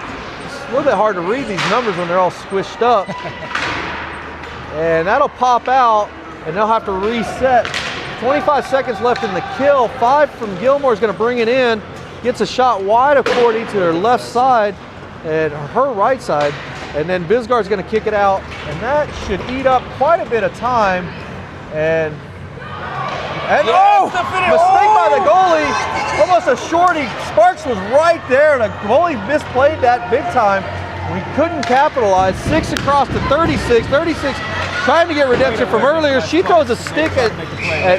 It's a little bit hard to read these numbers when they're all squished up. And that'll pop out, and they'll have to reset. 25 seconds left in the kill. 5 from Gilmore is going to bring it in. Gets a shot wide of Cordy to her left side and her right side. And then Bisgard's going to kick it out. And that should eat up quite a bit of time. And mistake by the goalie. Almost a shorty. Sparks was right there. The goalie misplayed that big time. We couldn't capitalize. 6 across to 36. 36 trying to get redemption from earlier. She throws a stick at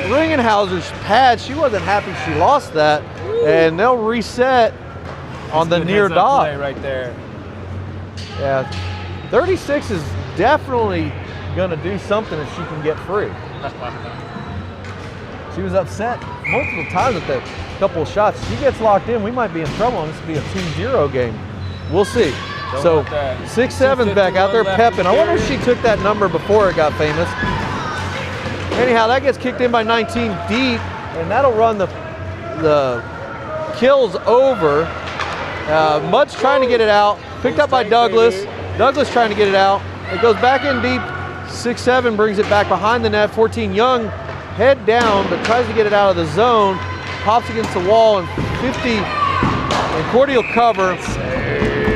Ringhauser's pad. She wasn't happy she lost that. And they'll reset on the near dot. Right there. Yeah, 36 is definitely going to do something if she can get free. She was upset multiple times with that couple of shots. She gets locked in, we might be in trouble, and this will be a 2-0 game. We'll see. So 6-7's back out there pepping. I wonder if she took that number before it got famous. Anyhow, that gets kicked in by 19 deep, and that'll run the kills over. Mudd's trying to get it out. Picked up by Douglas. Douglas trying to get it out. It goes back in deep. 6-7 brings it back behind the net. 14 Young head down, but tries to get it out of the zone. Pops against the wall, and 50. And Cordy will cover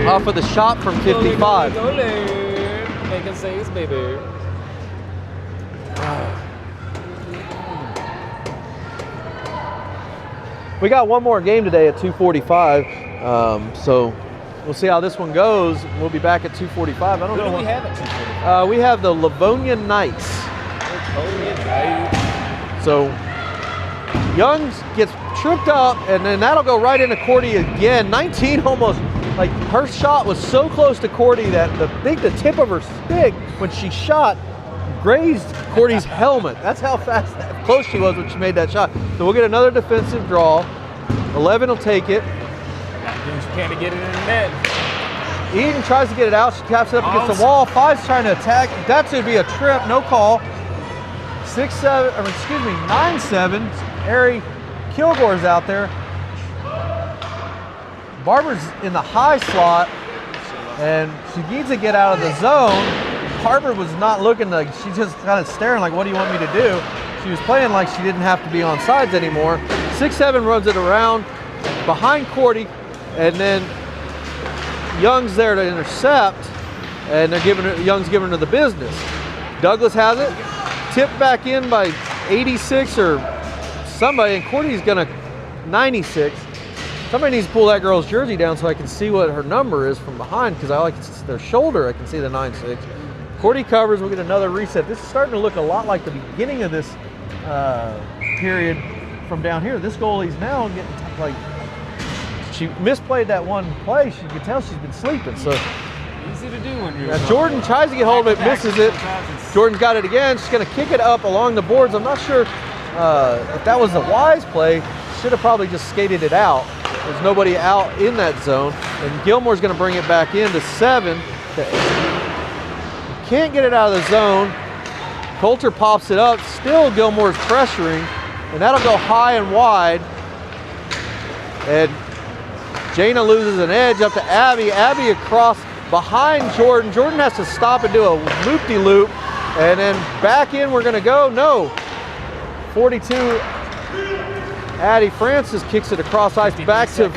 off of the shot from 55. Making saves, baby. We got one more game today at 2:45. So we'll see how this one goes. We'll be back at 2:45. I don't know. Who do we have at 2:45? We have the Livonia Knights. So Young gets tripped up, and then that'll go right into Cordy again. 19 almost, like her shot was so close to Cordy that I think the tip of her stick when she shot grazed Cordy's helmet. That's how close she was when she made that shot. So we'll get another defensive draw. 11 will take it. She can't get it in the net. Eden tries to get it out. She taps it up against the wall. 5's trying to attack. That should be a trip. No call. 9-7. Ari Kilgore's out there. Barber's in the high slot, and she needs to get out of the zone. Barber was not looking like, she's just kind of staring like, what do you want me to do? She was playing like she didn't have to be on sides anymore. 6-7 runs it around behind Cordy, and then Young's there to intercept, and Young's giving her the business. Douglas has it, tipped back in by 86 or somebody, and Cordy's gonna 96. Somebody needs to pull that girl's jersey down so I can see what her number is from behind, because I like their shoulder. I can see the 9-6. Cordy covers. We'll get another reset. This is starting to look a lot like the beginning of this period from down here. This goalie's now getting like, she misplayed that one play. She could tell she's been sleeping. So easy to do when you're. Jordan tries to get hold of it, misses it. Jordan's got it again. She's going to kick it up along the boards. I'm not sure if that was a wise play. Should have probably just skated it out. There's nobody out in that zone. And Gilmore's going to bring it back in to 7. Can't get it out of the zone. Coulter pops it up. Still Gilmore's pressuring, and that'll go high and wide. And Jana loses an edge up to Abby. Abby across behind Jordan. Jordan has to stop and do a loop-de-loop. And then back in we're gonna go. No. 42, Addie Francis kicks it across ice back to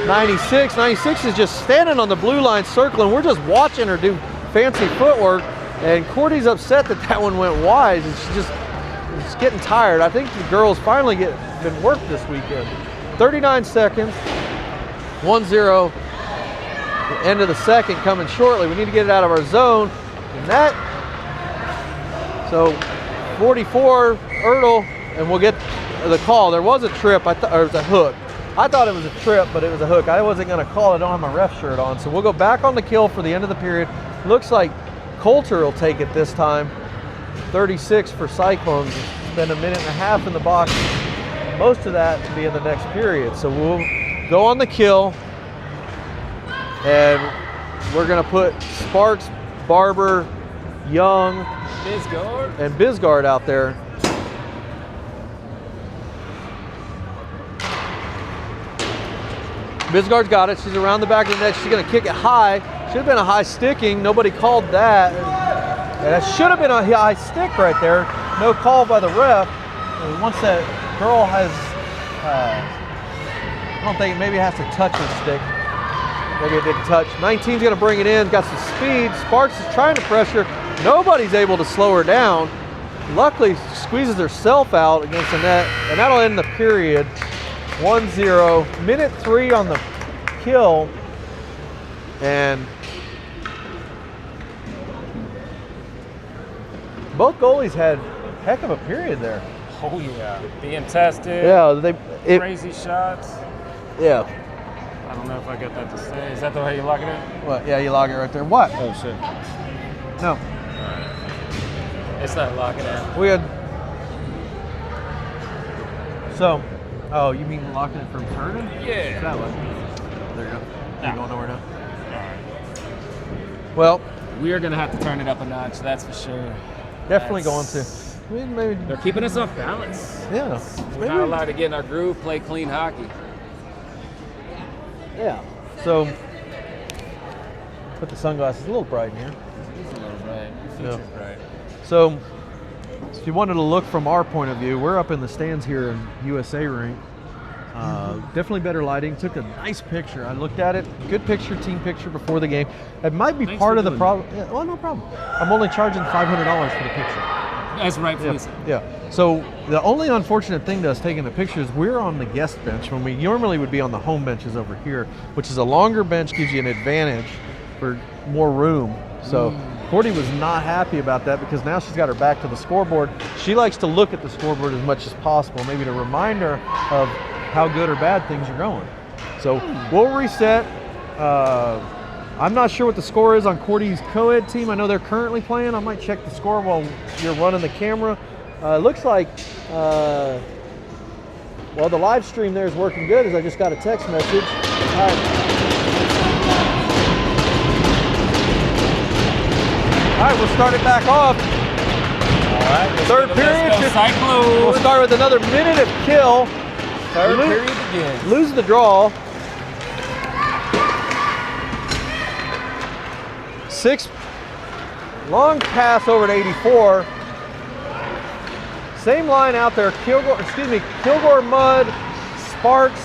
96. 96 is just standing on the blue line circling. We're just watching her do fancy footwork. And Cordy's upset that that one went wide. And she's just getting tired. I think the girls finally been worked this weekend. 39 seconds, 1-0. The end of the second coming shortly. We need to get it out of our zone. And that, so 44, Ertl, and we'll get the call. There was a trip, or it was a hook. I thought it was a trip, but it was a hook. I wasn't gonna call it. I don't have my ref shirt on. So we'll go back on the kill for the end of the period. Looks like Coulter will take it this time. 36 for Cyclones. Spend a minute and a half in the box. Most of that to be in the next period. So we'll go on the kill. And we're gonna put Sparks, Barber, Young, and Bisgard out there. Bisgard's got it. She's around the back of the net. She's gonna kick it high. Should have been a high sticking. Nobody called that. And it should have been a high stick right there. No call by the ref. And once that girl has, I don't think, maybe it has to touch her stick. Maybe it didn't touch. 19's gonna bring it in, got some speed. Sparks is trying to pressure. Nobody's able to slow her down. Luckily, squeezes herself out against the net, and that'll end the period. 1-0, minute 3 on the kill, and both goalies had a heck of a period there. Oh yeah, being tested. Yeah, crazy shots. Yeah. I don't know if I got that to say. Is that the way you lock it in? What? Yeah, you log it right there. What? Oh shit. No. It's not locking in. We had. So, oh, you mean locking it from turning? Yeah. That way. There you go. Nah. You going nowhere now? Well, we are gonna have to turn it up a notch. That's for sure. Definitely going to. Maybe. They're keeping us off balance. Yeah. We're not allowed to get in our groove, play clean hockey. Yeah. So, put the sunglasses a little bright in here. It's a little bright. The future's bright. So, if you wanted to look from our point of view, we're up in the stands here in USA Rink. Definitely better lighting. Took a nice picture. I looked at it. Good picture, team picture before the game. It might be part of the problem. Yeah, well, no problem. I'm only charging $500 for the picture. That's rightfully so. Yeah. So the only unfortunate thing to us taking the picture is we're on the guest bench when we normally would be on the home benches over here, which is a longer bench, gives you an advantage for more room. So Cordy was not happy about that because now she's got her back to the scoreboard. She likes to look at the scoreboard as much as possible, maybe to remind her of how good or bad things are going. So we'll reset. I'm not sure what the score is on Cordy's co-ed team. I know they're currently playing. I might check the score while you're running the camera. Looks like, well, the live stream there is working good as I just got a text message. All right, we'll start it back off. All right. Third period. Cyclones. We'll start with another minute of kill. Third period begins. Lose the draw. 6, long pass over to 84. Same line out there. Kilgore, Mudd, Sparks.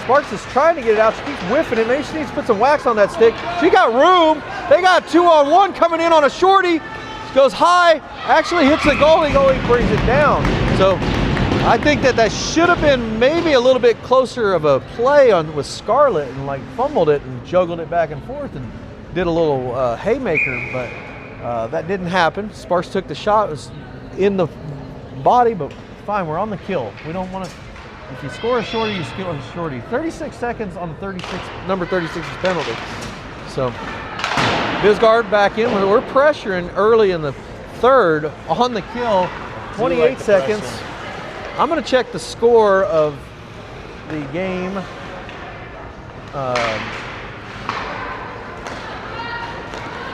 Sparks is trying to get it out. She keeps whiffing it. Maybe she needs to put some wax on that stick. She got room. They got 2-on-1 coming in on a shorty. She goes high. Actually hits the goalie. Goalie brings it down. So I think that should have been maybe a little bit closer of a play with Scarlett and like fumbled it and juggled it back and forth and did a little haymaker, but that didn't happen. Sparks took the shot. It was in the body, but fine, we're on the kill. We don't want to, if you score a shorty, you score a shorty. 36 seconds on the number 36 penalty. So, Bisgard back in. We're pressuring early in the third on the kill. 28 seconds. I'm going to check the score of the game.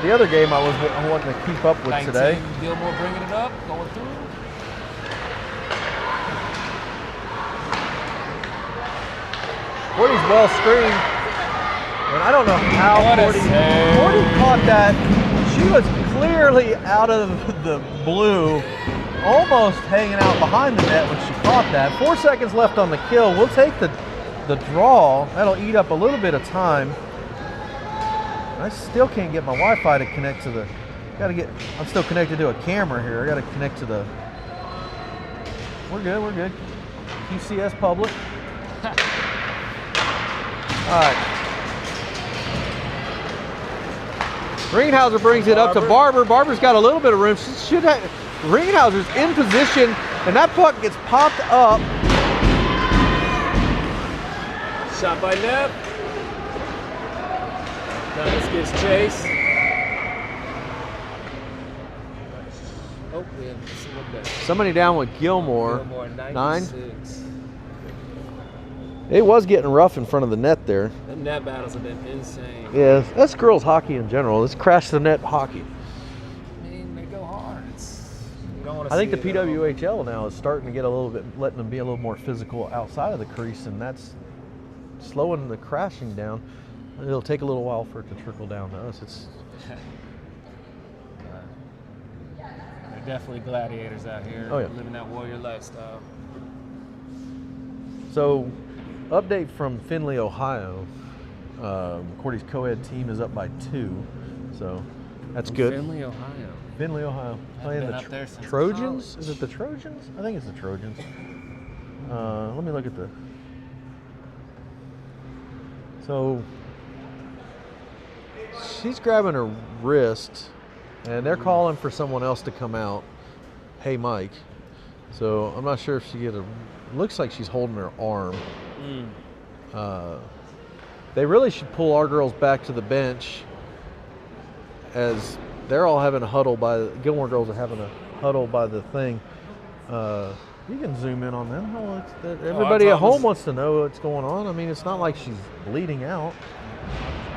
the other game I was wanting to keep up with 19, today. Gilmore bringing it up, going through. Forty's well screened, and I don't know how What a 40 save. caught that. She was clearly out of the blue, almost hanging out behind the net when she caught that. 4 seconds left on the kill. We'll take the draw. That'll eat up a little bit of time. I still can't get my Wi-Fi to connect to the. I'm still connected to a camera here. I got to connect to the. We're good. We're good. QCS public. All right. Ringhauser brings it up to Barber. Barber's got a little bit of room. She should have. Ringhauser's in position, and that puck gets popped up. Shot by Neff. Thomas gives chase. Oh, we have someone down. Somebody down with Gilmore. Gilmore, 9. 96. It was getting rough in front of the net there. The net battles have been insane. Yeah, that's girls hockey in general. It's crash the net hockey. I mean, they go hard. You don't want to I think the see it, though. PWHL now is starting to get a little bit, letting them be a little more physical outside of the crease, and that's slowing the crashing down. It'll take a little while for it to trickle down to us. They're definitely gladiators out here. Oh, yeah. Living that warrior lifestyle. So, update from Findlay, Ohio. Cordy's co-ed team is up by 2, so that's good. Findlay, Ohio. Findlay, Ohio. Playing been the up there since Trojans? college. Is it the Trojans? I think it's the Trojans. Let me look at the. So she's grabbing her wrist, and they're calling for someone else to come out. Hey, Mike. So I'm not sure if she looks like she's holding her arm. They really should pull our girls back to the bench, as they're all having a huddle Gilmore girls are having a huddle by the thing. You can zoom in on them. Everybody at home wants to know what's going on. I mean, it's not like she's bleeding out.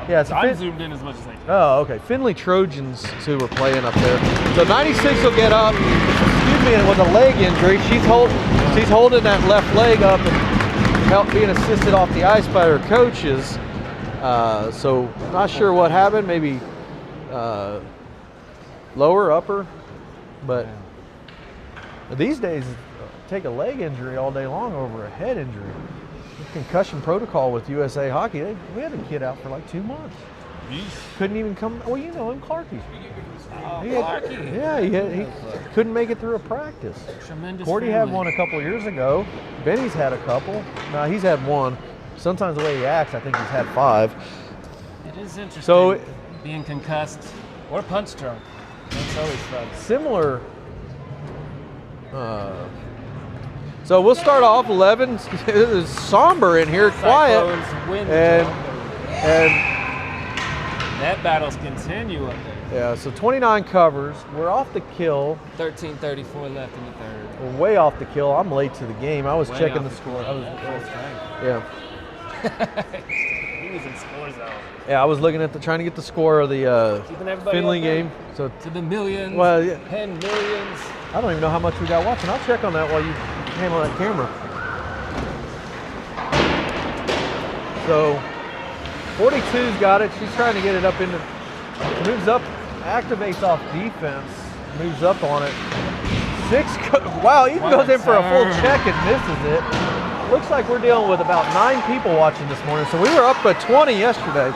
Yeah, it's I'm zoomed in as much as I can. Oh, okay. Findlay Trojans is who we're playing up there. So 96 will get up. Excuse me, and with a leg injury, she's holding that left leg up and being assisted off the ice by her coaches. So not sure what happened. Maybe lower, upper, but these days take a leg injury all day long over a head injury. Concussion protocol with USA Hockey. We had a kid out for like 2 months. Couldn't even come. Well, you know him, Clarky. Clarky. Yeah, he couldn't make it through a practice. Tremendous. Cordy had one a couple years ago. Benny's had a couple. No, he's had one. Sometimes the way he acts, I think he's had 5. It is interesting. So being concussed or punch drunk. That's always fun. similar. So we'll start off 11. It is somber in here, quiet, Cyclones win the and net battles continue up there. yeah. So 29 covers. We're off the kill. 13:34 left in the third. We're way off the kill. I'm late to the game. I was Way checking off the score. That's Yeah, right. He was in score zone. yeah. I was looking at trying to get the score of the Keeping everybody Findlay up there. game. So To the millions. Well, yeah. 10 millions. I don't even know how much we got watching. I'll check on that while you handle that camera. So 42's got it. She's trying to get it up into. Moves up, activates off defense. Moves up on it. 6. Wow, even What goes a in for a full turn. check and misses it. Looks like we're dealing with about 9 people watching this morning. So we were up by 20 yesterday.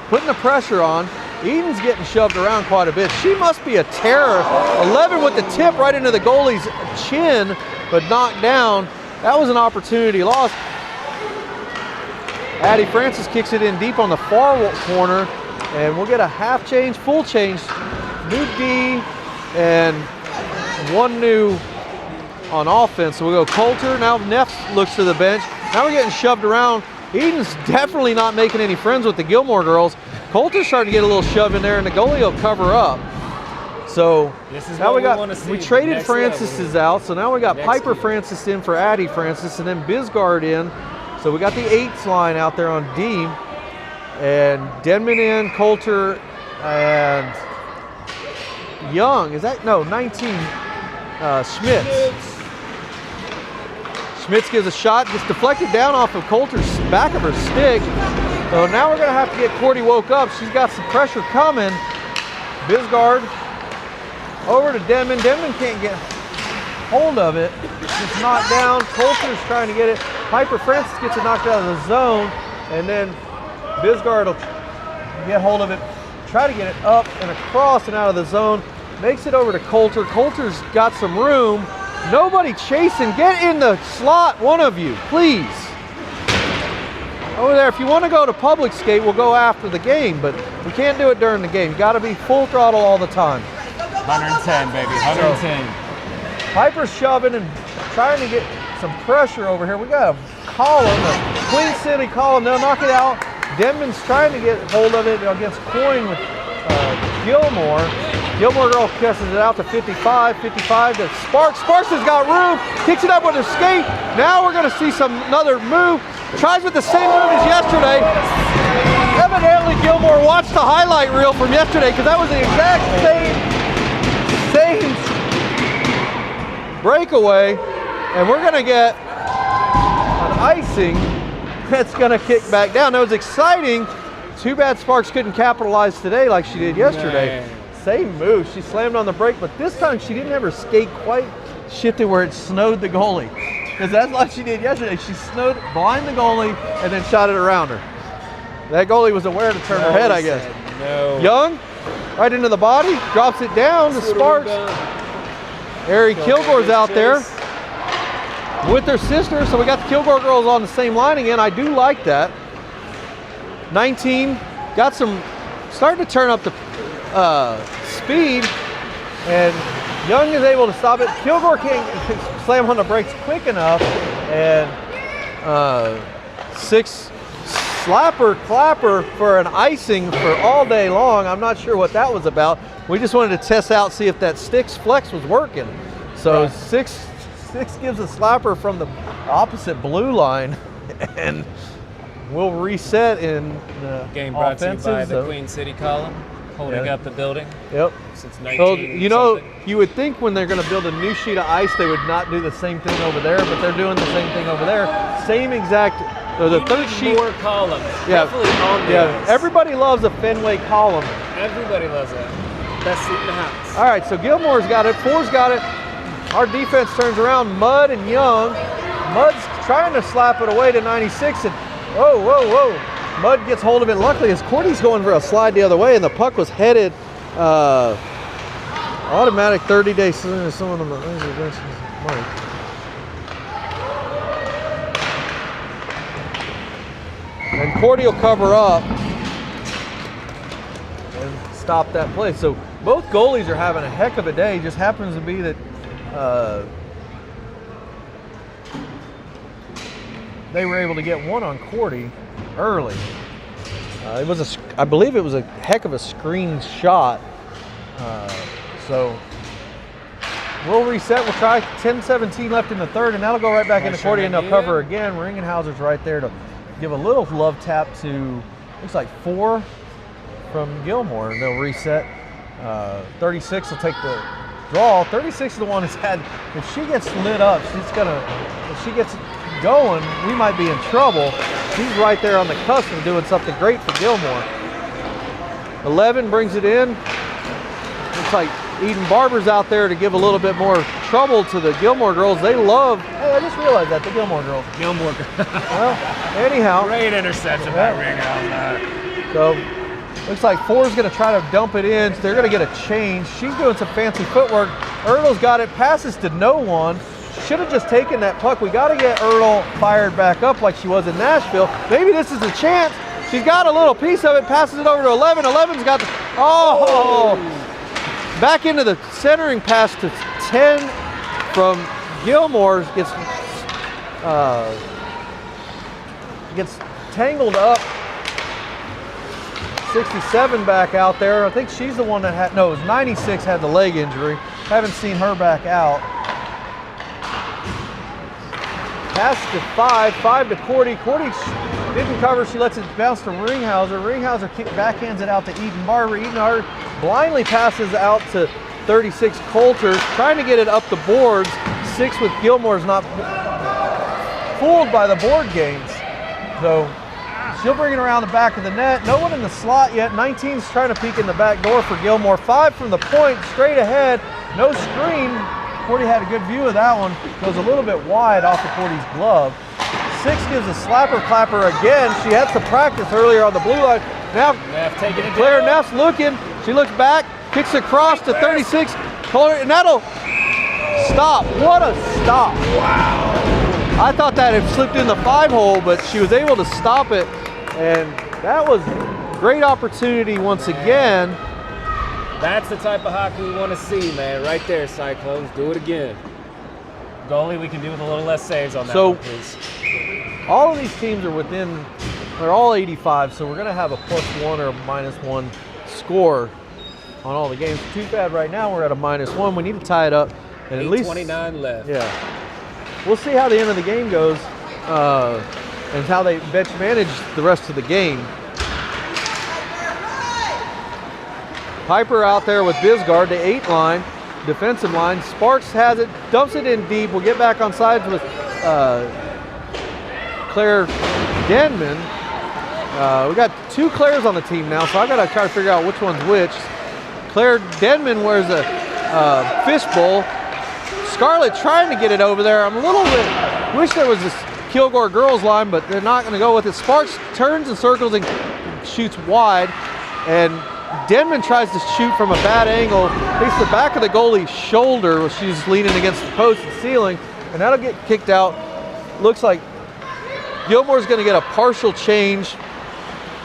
Putting the pressure on. Eden's getting shoved around quite a bit. She must be a terror. 11 with the tip right into the goalie's chin, but knocked down. That was an opportunity lost. Addie Francis kicks it in deep on the far corner, and we'll get a half change, full change. New D and 1 new on offense. So we'll go Coulter. Now Neff looks to the bench. Now we're getting shoved around. Eden's definitely not making any friends with the Gilmore girls. Coulter's starting to get a little shove in there, and the goalie will cover up. So This is now what we got. wanna see. We traded Next Francis level. is out, so now we got Next Piper year. Francis in for Addie Francis, and then Bisgard in. So we got the 8s line out there on D. And Denman in, Coulter, and Young. Is that, no, 19, Schmitz. Schmitz gives a shot, gets deflected down off of Coulter's back of her stick. So now we're gonna have to get Cordy woke up. She's got some pressure coming. Bisgard over to Denman. Denman can't get hold of it. It's knocked down. Coulter's trying to get it. Piper Francis gets it knocked out of the zone. And then Bisgard will get hold of it, try to get it up and across and out of the zone. Makes it over to Coulter. Coulter's got some room. Nobody chasing. Get in the slot, one of you, please. Over there, if you want to go to public skate, we'll go after the game, but we can't do it during the game. You got to be full throttle all the time. 110, baby, 110. So, Piper's shoving and trying to get some pressure over here. We got a column, a Queen City column. They'll knock it out. Denman's trying to get hold of it against Coyne with Gilmore. Gilmore girl kisses it out to 55 to Sparks. Sparks has got room, kicks it up with her skate. Now we're gonna see another move. Tries with the same move as yesterday. Evidently Gilmore watched the highlight reel from yesterday because that was the exact same breakaway. And we're gonna get an icing that's gonna kick back down. That was exciting. Too bad Sparks couldn't capitalize today like she did yesterday. Man. Same move, she slammed on the brake, but this time she didn't have her skate quite shifted where it snowed the goalie. Because that's like she did yesterday. She snowed blind the goalie and then shot it around her. That goalie was aware to turn her head, I guess. No. Young, right into the body, drops it down to Sparks. Ari Kilgore's out there with her sister, so we got the Kilgore girls on the same line again. I do like that. 19, got some, starting to turn up the speed, and Young is able to stop it. Kilgore can't slam on the brakes quick enough, and 6 slapper clapper for an icing for all day long. I'm not sure what that was about. We just wanted to test out, see if that sticks flex was working. So right. six gives a slapper from the opposite blue line, and we'll reset in the game brought to you by the so. Queen City column, holding up the building. Yep. Since 19 so, you know, something. you would think when they're going to build a new sheet of ice, they would not do the same thing over there, but they're doing the same thing over there. Same exact. So the third sheet. More columns. Yeah. Definitely on the Yeah. ice. Everybody loves a Fenway column. Everybody loves that. Best seat in the house. All right. So Gilmore's got it. Four's got it. Our defense turns around. Mudd and Young. Mudd's trying to slap it away to 96, and whoa. Mudd gets hold of it. Luckily, as Cordy's going for a slide the other way, and the puck was headed automatic 30-day someone on the Mike. And Cordy will cover up and stop that play. So both goalies are having a heck of a day. Just happens to be that they were able to get one on Cordy early. It was I believe it was a heck of a screen shot. So we'll reset. We'll try 10-17 left in the third, and that'll go right back into Cordy, and they'll cover again. Ringenhauser's right there to give a little love tap to, looks like 4 from Gilmore, and they'll reset. 36 will take the draw. 36 is the one that's had, if she gets lit up, if she gets going, we might be in trouble. She's right there on the cusp of doing something great for Gilmore. 11 brings it in. Looks like Eden Barber's out there to give a little bit more trouble to the Gilmore girls. They love, hey, I just realized that, the Gilmore girls. Gilmore girls. Well, anyhow. Great interception by Ringenhauser. So, looks like 4's going to try to dump it in. So they're going to get a change. She's doing some fancy footwork. Ertl's got it, passes to no one. Should have just taken that puck. We got to get Ertl fired back up like she was in Nashville. Maybe this is a chance. She's got a little piece of it, passes it over to 11. 11's got the, back into the centering pass to 10 from Gilmore. Gets tangled up. 67 back out there. I think she's the one that had, no, it was 96 had the leg injury. Haven't seen her back out. Pass to 5 to Cordy. Cordy Didn't cover, she lets it bounce to Ringhauser. Ringhauser backhands it out to Eden Barber. Eden Barber blindly passes out to 36 Coulter, trying to get it up the boards. 6 with Gilmore's not fooled by the board gains. So she'll bring it around the back of the net. No one in the slot yet. 19's trying to peek in the back door for Gilmore. 5 from the point, straight ahead. No screen. Cordy had a good view of that one. Goes a little bit wide off of Cordy's glove. 6 gives a slapper clapper again. She had some practice earlier on the blue line. Now Claire Neff's looking. She looks back, kicks across to 36. And that'll stop. What a stop. Wow. I thought that had slipped in the 5-hole, but she was able to stop it. And that was a great opportunity once again. That's the type of hockey we want to see, man. Right there, Cyclones. Do it again. Goalie, we can do with a little less saves on that one, please. All of these teams are within, they're all 85, so we're going to have a +1 or a -1 score on all the games. Too bad right now we're at a -1. We need to tie it up. And at least 29 left. Yeah. We'll see how the end of the game goes and how they manage the rest of the game. Piper out there with Bisgard, the 8 line, defensive line. Sparks has it, dumps it in deep. We'll get back on sides with Claire Denman. We got 2 Claires on the team now, so I got to try to figure out which one's which. Claire Denman wears a fishbowl. Scarlett trying to get it over there. I'm a little bit, wish there was this Kilgore girls line, but they're not going to go with it. Sparks turns and circles and shoots wide, and Denman tries to shoot from a bad angle. Hits the back of the goalie's shoulder while she's leaning against the post and ceiling, and that'll get kicked out. Looks like Gilmore's going to get a partial change.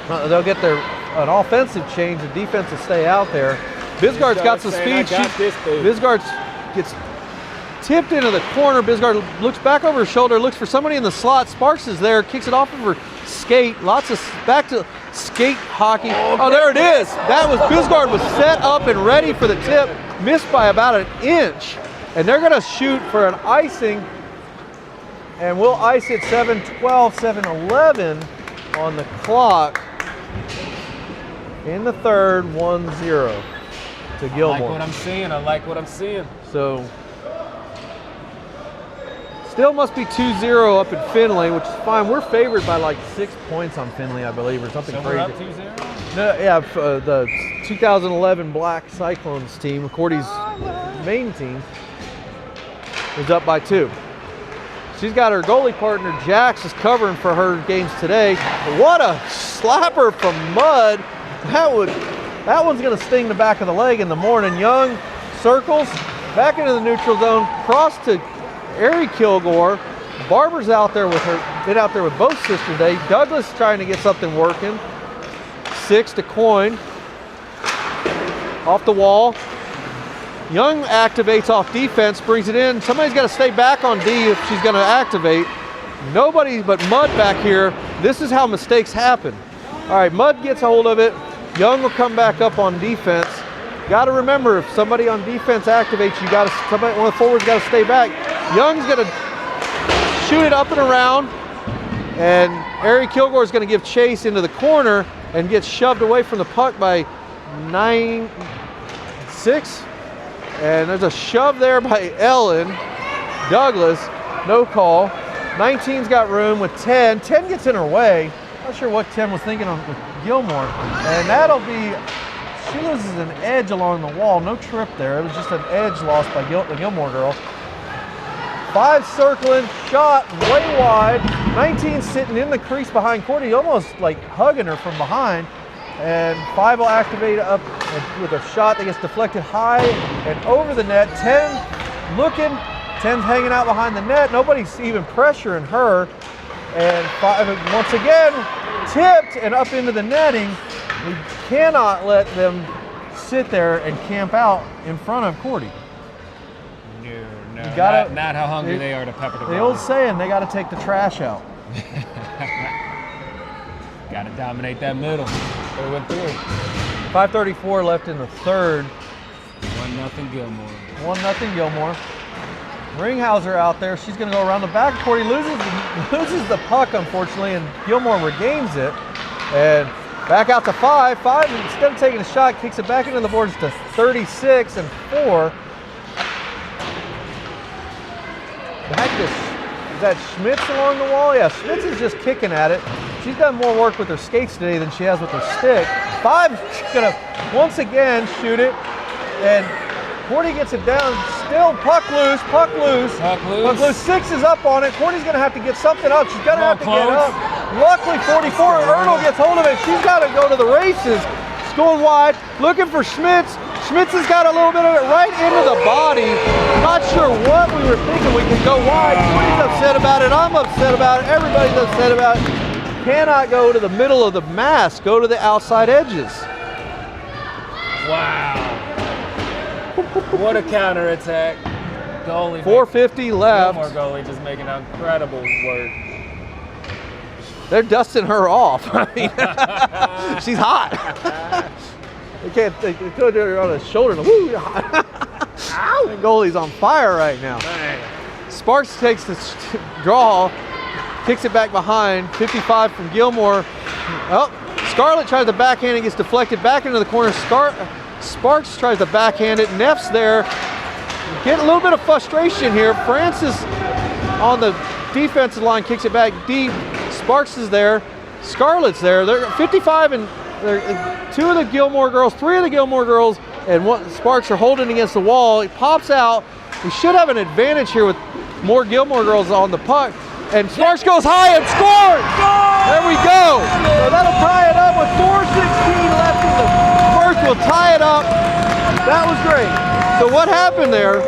They'll get an offensive change. The defense will stay out there. Bisgard's got some speed. Bisgard gets tipped into the corner. Bisgard looks back over her shoulder, looks for somebody in the slot. Sparks is there, kicks it off of her skate. Lots of back to skate hockey. Oh, there it is. That was Bisgard was set up and ready for the tip. Missed by about an inch. And they're going to shoot for an icing. And we'll ice it 7:12, 7:11 on the clock. In the third, 1-0 to Gilmore. I like what I'm seeing. I like what I'm seeing. So, still must be 2-0 up in Finley, which is fine. We're favored by like 6 points on Finley, I believe, or something crazy. We're up 2-0? No, yeah, the 2011 Black Cyclones team, Cordy's main team, is up by 2. She's got her goalie partner, Jax, is covering for her games today. What a slapper from Mudd. That one's going to sting the back of the leg in the morning. Young circles, back into the neutral zone, cross to Ari Kilgore. Barber's out there with her, been out there with both sisters today. Douglas trying to get something working. 6 to Coyne. Off the wall. Young activates off defense, brings it in. Somebody's got to stay back on D if she's going to activate. Nobody but Mudd back here. This is how mistakes happen. All right, Mudd gets a hold of it. Young will come back up on defense. Got to remember, if somebody on defense activates, one of the forwards got to stay back. Young's going to shoot it up and around, and Ari Kilgore is going to give chase into the corner and gets shoved away from the puck by 9-6. And there's a shove there by Ellen. Douglas, no call. 19's got room with 10. 10 gets in her way. Not sure what 10 was thinking on with Gilmore. And that'll be, she loses an edge along the wall. No trip there. It was just an edge lost by the Gilmore girl. 5 circling, shot way wide. 19 sitting in the crease behind Cordy, almost like hugging her from behind. And 5 will activate up with a shot that gets deflected high and over the net. 10 looking, 10's hanging out behind the net. Nobody's even pressuring her. And 5 once again tipped and up into the netting. We cannot let them sit there and camp out in front of Cordy. No, gotta, not how hungry they are to pepper the The old saying, they got to take the trash out. Got to dominate that middle. They went through. 5:34 left in the third. 1-0 Gilmore. 1-0 Gilmore. Ringhauser out there. She's going to go around the back. Cordy loses loses the puck, unfortunately, and Gilmore regains it. And back out to 5. 5, instead of taking a shot, kicks it back into the boards to 36 and 4. Back to, is that Schmitz along the wall? Yeah, Schmitz is just kicking at it. She's done more work with her skates today than she has with her stick. 5's gonna once again shoot it, and Courtney gets it down. Still puck loose, puck loose. Puck loose. 6 is up on it. Courtney's gonna have to get something up. She's gonna have to get up. Luckily, 44, Erdl gets hold of it. She's gotta go to the races. It's going wide, looking for Schmitz. Schmitz has got a little bit of it right into the body. Not sure what we were thinking. We could go wide. Courtney's upset about it. I'm upset about it. Everybody's upset about it. Cannot go to the middle of the mass. Go to the outside edges. Wow. What a counterattack. Goalie. 4:50 left. Gilmore goalie just making incredible work. They're dusting her off. I mean, she's hot. They put her on his shoulder. And, woo, hot. Ow! The goalie's on fire right now. Dang. Sparks takes the draw, kicks it back behind. 55 from Gilmore. Oh, Scarlett tries to backhand. It gets deflected back into the corner. Sparks tries to backhand it. Neff's there. Getting a little bit of frustration here. Francis on the defensive line kicks it back deep. Sparks is there. Scarlett's there. They're 55 and 2 of the Gilmore girls, 3 of the Gilmore girls, and Sparks are holding against the wall. He pops out. We should have an advantage here with more Gilmore girls on the puck. And Sparks goes high and scores! There we go. So that'll tie it up with 4:16 left in the first. Will tie it up. That was great. So what happened there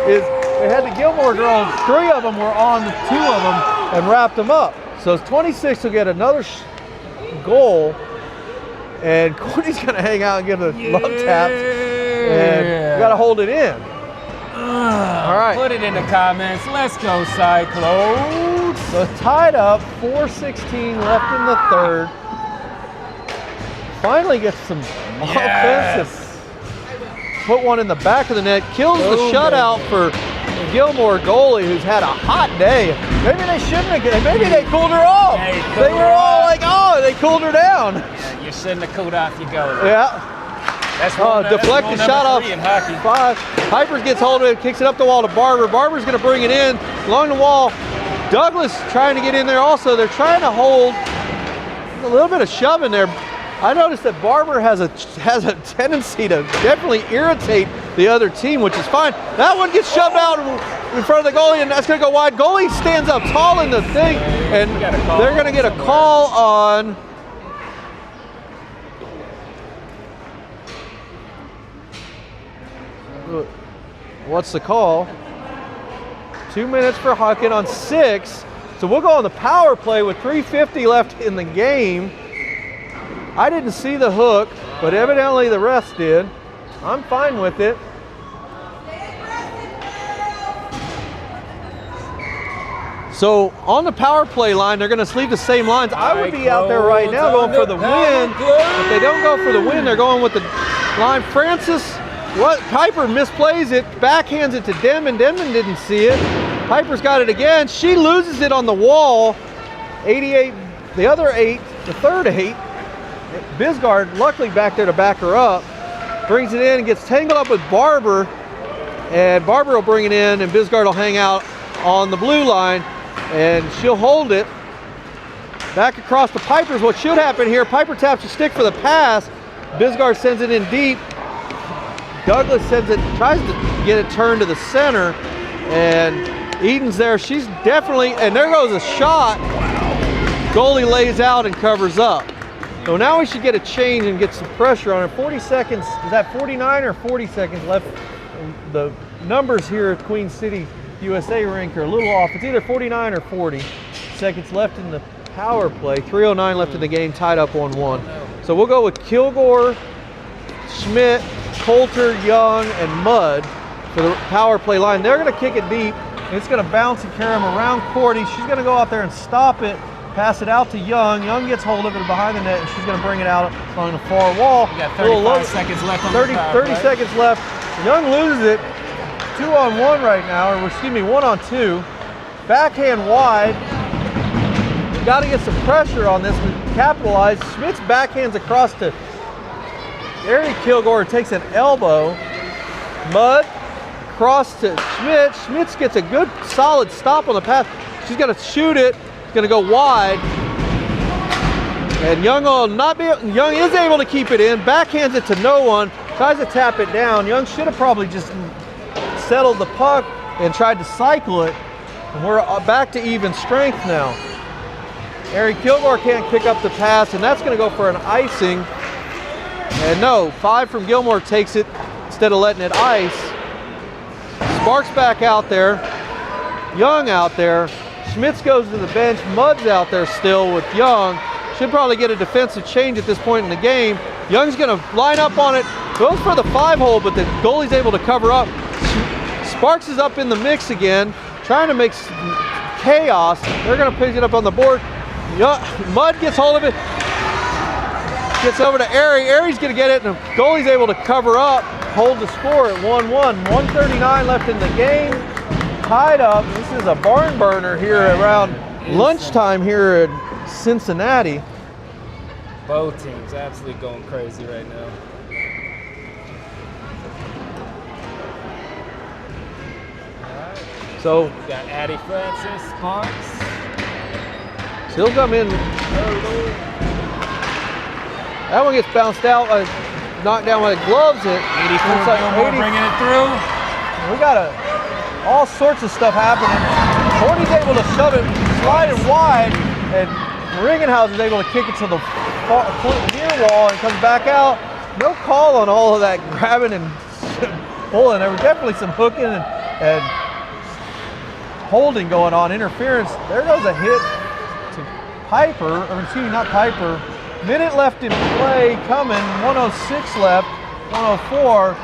is they had the Gilmore girls, 3 of them were on 2 of them and wrapped them up. So 26 will get another goal. And Courtney's gonna hang out and give a love tap. And we gotta hold it in. All right. Put it in the comments. Let's go, Cyclones. So tied up, 4:16 left in the third. Finally gets some offensive. Put one in the back of the net, kills the shutout for the Gilmore goalie, who's had a hot day. Maybe they shouldn't have, maybe they cooled her off. They were all like, oh, they cooled her down. Yeah, you shouldn't have cooled off your goalie. Yeah. That's deflected shot off in hockey. 5. Piper gets hold of it, kicks it up the wall to Barber. Barber's going to bring it in along the wall. Douglas trying to get in there also. They're trying to hold a little bit of shoving there. I noticed that Barber has a tendency to definitely irritate the other team, which is fine. That one gets shoved out in front of the goalie, and that's going to go wide. Goalie stands up tall in the thing, and they're going to get a call on. What's the call? 2 minutes for Huckett on 6. So we'll go on the power play with 3:50 left in the game. I didn't see the hook, but evidently the refs did. I'm fine with it. So on the power play line, they're going to leave the same lines. I would be out there right now going for the win. If they don't go for the win, they're going with the line. Francis, Piper misplays it, backhands it to Denman. Denman didn't see it. Piper's got it again. She loses it on the wall. 88, the other 8, the third 8. Bisgard, luckily back there to back her up, brings it in and gets tangled up with Barber, and Barber will bring it in, and Bisgard will hang out on the blue line, and she'll hold it back across the Pipers. What should happen here, Piper taps the stick for the pass, Bisgard sends it in deep, Douglas sends it, tries to get it turned to the center, and Eden's there. She's definitely, and there goes a shot. Goalie lays out and covers up. So now we should get a change and get some pressure on her. 40 seconds, is that 49 or 40 seconds left? The numbers here at Queen City USA rink are a little off. It's either 49 or 40 seconds left in the power play. 3:09 left in the game, tied up 1-1. So we'll go with Kilgore, Schmidt, Coulter, Young, and Mudd for the power play line. They're going to kick it deep. It's going to bounce and carry them around Cordy. She's going to go out there and stop it. Pass it out to Young. Young gets hold of it behind the net, and she's going to bring it out along the far wall. You got 35 seconds left on 30 the power play. seconds left. Young loses it. 2-on-1 right now, or excuse me, 1-on-2. Backhand wide. got to get some pressure on this to capitalize. Schmitz backhands across to Ari Kilgore, takes an elbow. Mudd cross to Schmitz. Schmitz gets a good solid stop on the pass. She's going to shoot it. It's going to go wide. And Young Young is able to keep it in. Backhands it to no one. Tries to tap it down. Young should have probably just settled the puck and tried to cycle it. And we're back to even strength now. Ari Kilgore can't pick up the pass, and that's going to go for an icing. And no, 5 from Gilmore takes it instead of letting it ice. Sparks back out there. Young out there. Schmitz goes to the bench. Mudd's out there still with Young. Should probably get a defensive change at this point in the game. Young's going to line up on it. Goes for the 5-hole, but the goalie's able to cover up. Sparks is up in the mix again, trying to make chaos. They're going to pick it up on the board. Mudd gets hold of it. Gets over to Ari. Ari's going to get it, and the goalie's able to cover up, hold the score at 1-1. 1:39 left in the game. Tied up. This is a barn burner here around lunchtime here in Cincinnati. Both teams absolutely going crazy right now. So We got Addie Francis, Sparks. he'll come in. That one gets bounced out, knocked down with gloves. 84 Looks like Gilmore 80. bringing it through. We got all sorts of stuff happening. Horny's able to shove it, slide it wide, and Ringenhauser's able to kick it to the near wall and comes back out. No call on all of that grabbing and pulling. There was definitely some hooking and holding going on, interference. There goes a hit to Piper, or excuse me, not Piper. Minute left in play coming, 106 left, 104.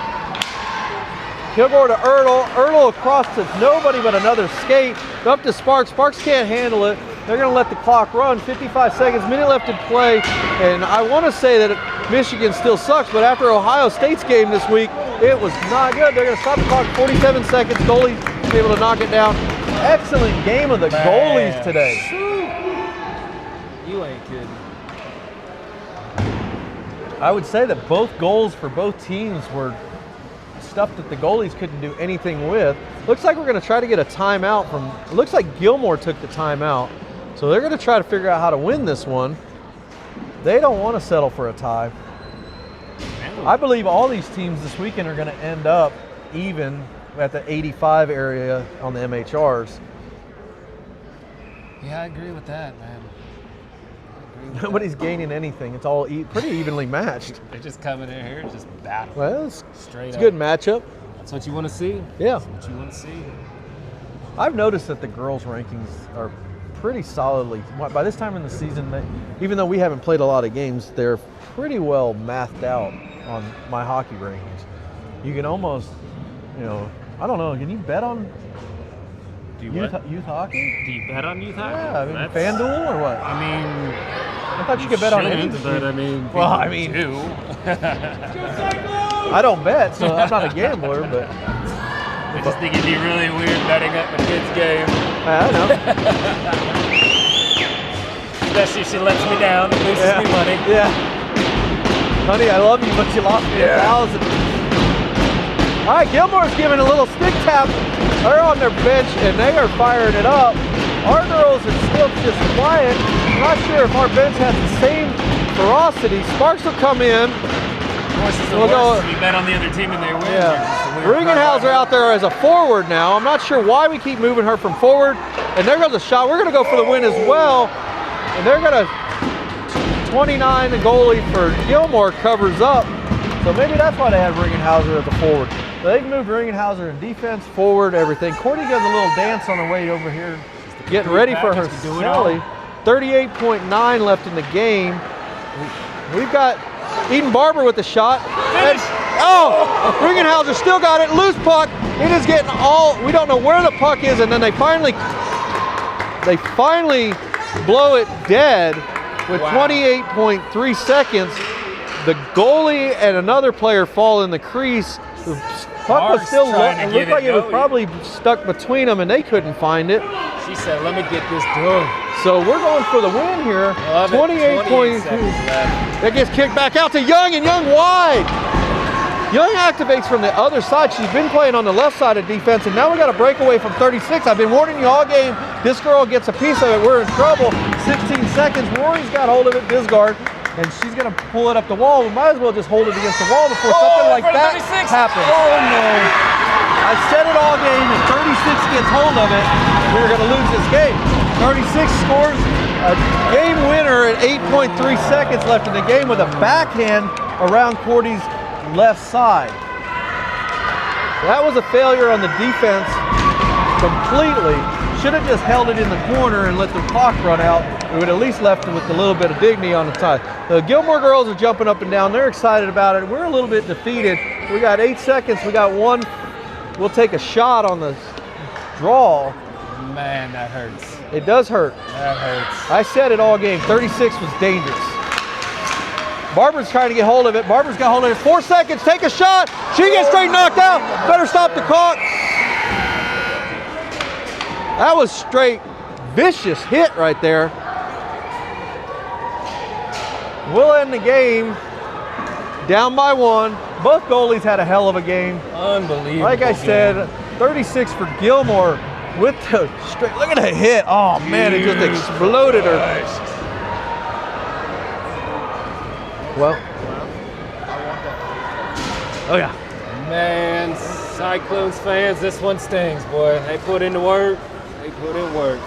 Kilgore to Ertl. Ertl across to nobody but another skate. Up to Sparks. Sparks can't handle it. They're going to let the clock run. 55 seconds, minute left in play. And I want to say that Michigan still sucks, but after Ohio State's game this week, it was not good. They're going to stop the clock, 47 seconds. Goalie's able to knock it down. Excellent game of the goalies today. You ain't kidding. I would say that both goals for both teams were stuff that the goalies couldn't do anything with. Looks like we're going to try to get a timeout from, it looks like Gilmore took the timeout. So they're going to try to figure out how to win this one. They don't want to settle for a tie. I believe all these teams this weekend are going to end up even at the 85 area on the MHRs. Yeah, I agree with that, man. Nobody's gaining anything. It's all pretty evenly matched. They're just coming in here and just battle. Well, it's Straight a up. good matchup. That's what you want to see. Yeah. That's what you want to see. I've noticed that the girls' rankings are pretty solidly, by this time in the season, even though we haven't played a lot of games, they're pretty well mathed out on my hockey rankings. You can almost, I don't know, can you bet on youth hockey? Do you bet on youth hockey? Yeah, I mean, FanDuel or what? I mean, I thought you could bet on anything. but I mean, Well, I mean, do. I don't bet, so I'm not a gambler, but I just think it'd be really weird betting up a kid's game. I know. Especially if she lets me down and loses me money. Yeah. Honey, I love you, but you lost me $1,000. All right, Gilmore's giving a little stick tap. They're on their bench, and they are firing it up. Our girls are still just quiet. I'm not sure if our bench has the same ferocity. Sparks will come in. We'll go. You bet on the other team and they win. Yeah. Ringenhauser out there as a forward now. I'm not sure why we keep moving her from forward. And there goes a shot. We're going to go for the win as well. And they're going to 29, the goalie for Gilmore covers up. So maybe that's why they have Ringenhauser as a forward. So they've moved Ringenhauser in defense, forward, everything. Courtney does a little dance on the way over here, getting ready for her Sally. 38.9 left in the game. We've got Eden Barber with the shot. And, Ringenhauser still got it. Loose puck. It is getting we don't know where the puck is, and then they finally blow it dead with 28.3 seconds. The goalie and another player fall in the crease. Puck was Mark's still trying to it get looked like it it was going. probably stuck between them and they couldn't find it. She said, let me get this done. So we're going for the win here. 28 points. seconds left. That gets kicked back out to Young, and Young wide. Young activates from the other side. She's been playing on the left side of defense, and now we got a breakaway from 36. I've been warning you all game. This girl gets a piece of it. We're in trouble. 16 seconds. Rory's got hold of it, Bisgard, and she's going to pull it up the wall. We might as well just hold it against the wall before something like that happens. Oh, no. I said it all game. If 36 gets hold of it, we're going to lose this game. 36 scores a game winner at 8.3 seconds left in the game with a backhand around Cordy's left side. That was a failure on the defense completely. Should have just held it in the corner and let the clock run out. We would at least left it with a little bit of dignity on the side. The Gilmore girls are jumping up and down. They're excited about it. We're a little bit defeated. We got 8 seconds. We got one. We'll take a shot on the draw. Man, that hurts. It does hurt. That hurts. I said it all game. 36 was dangerous. Barbara's trying to get hold of it. Barbara's got hold of it. 4 seconds. Take a shot. She gets straight knocked out. Better stop the clock. That was straight vicious hit right there. We'll end the game down by 1. Both goalies had a hell of a game. Unbelievable. Like I said, 36 for Gilmore with the straight. Look at the hit. Oh man, it just exploded her. Well, oh yeah. Man, Cyclones fans, this one stings, boy. They put in the work. They put in work.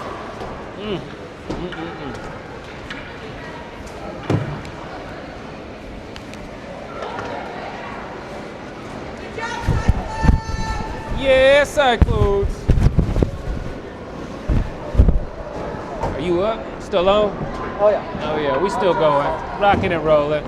Yeah, Cyclones. Are you up? Still on? Oh yeah. Oh yeah, we still going. Rocking and rolling.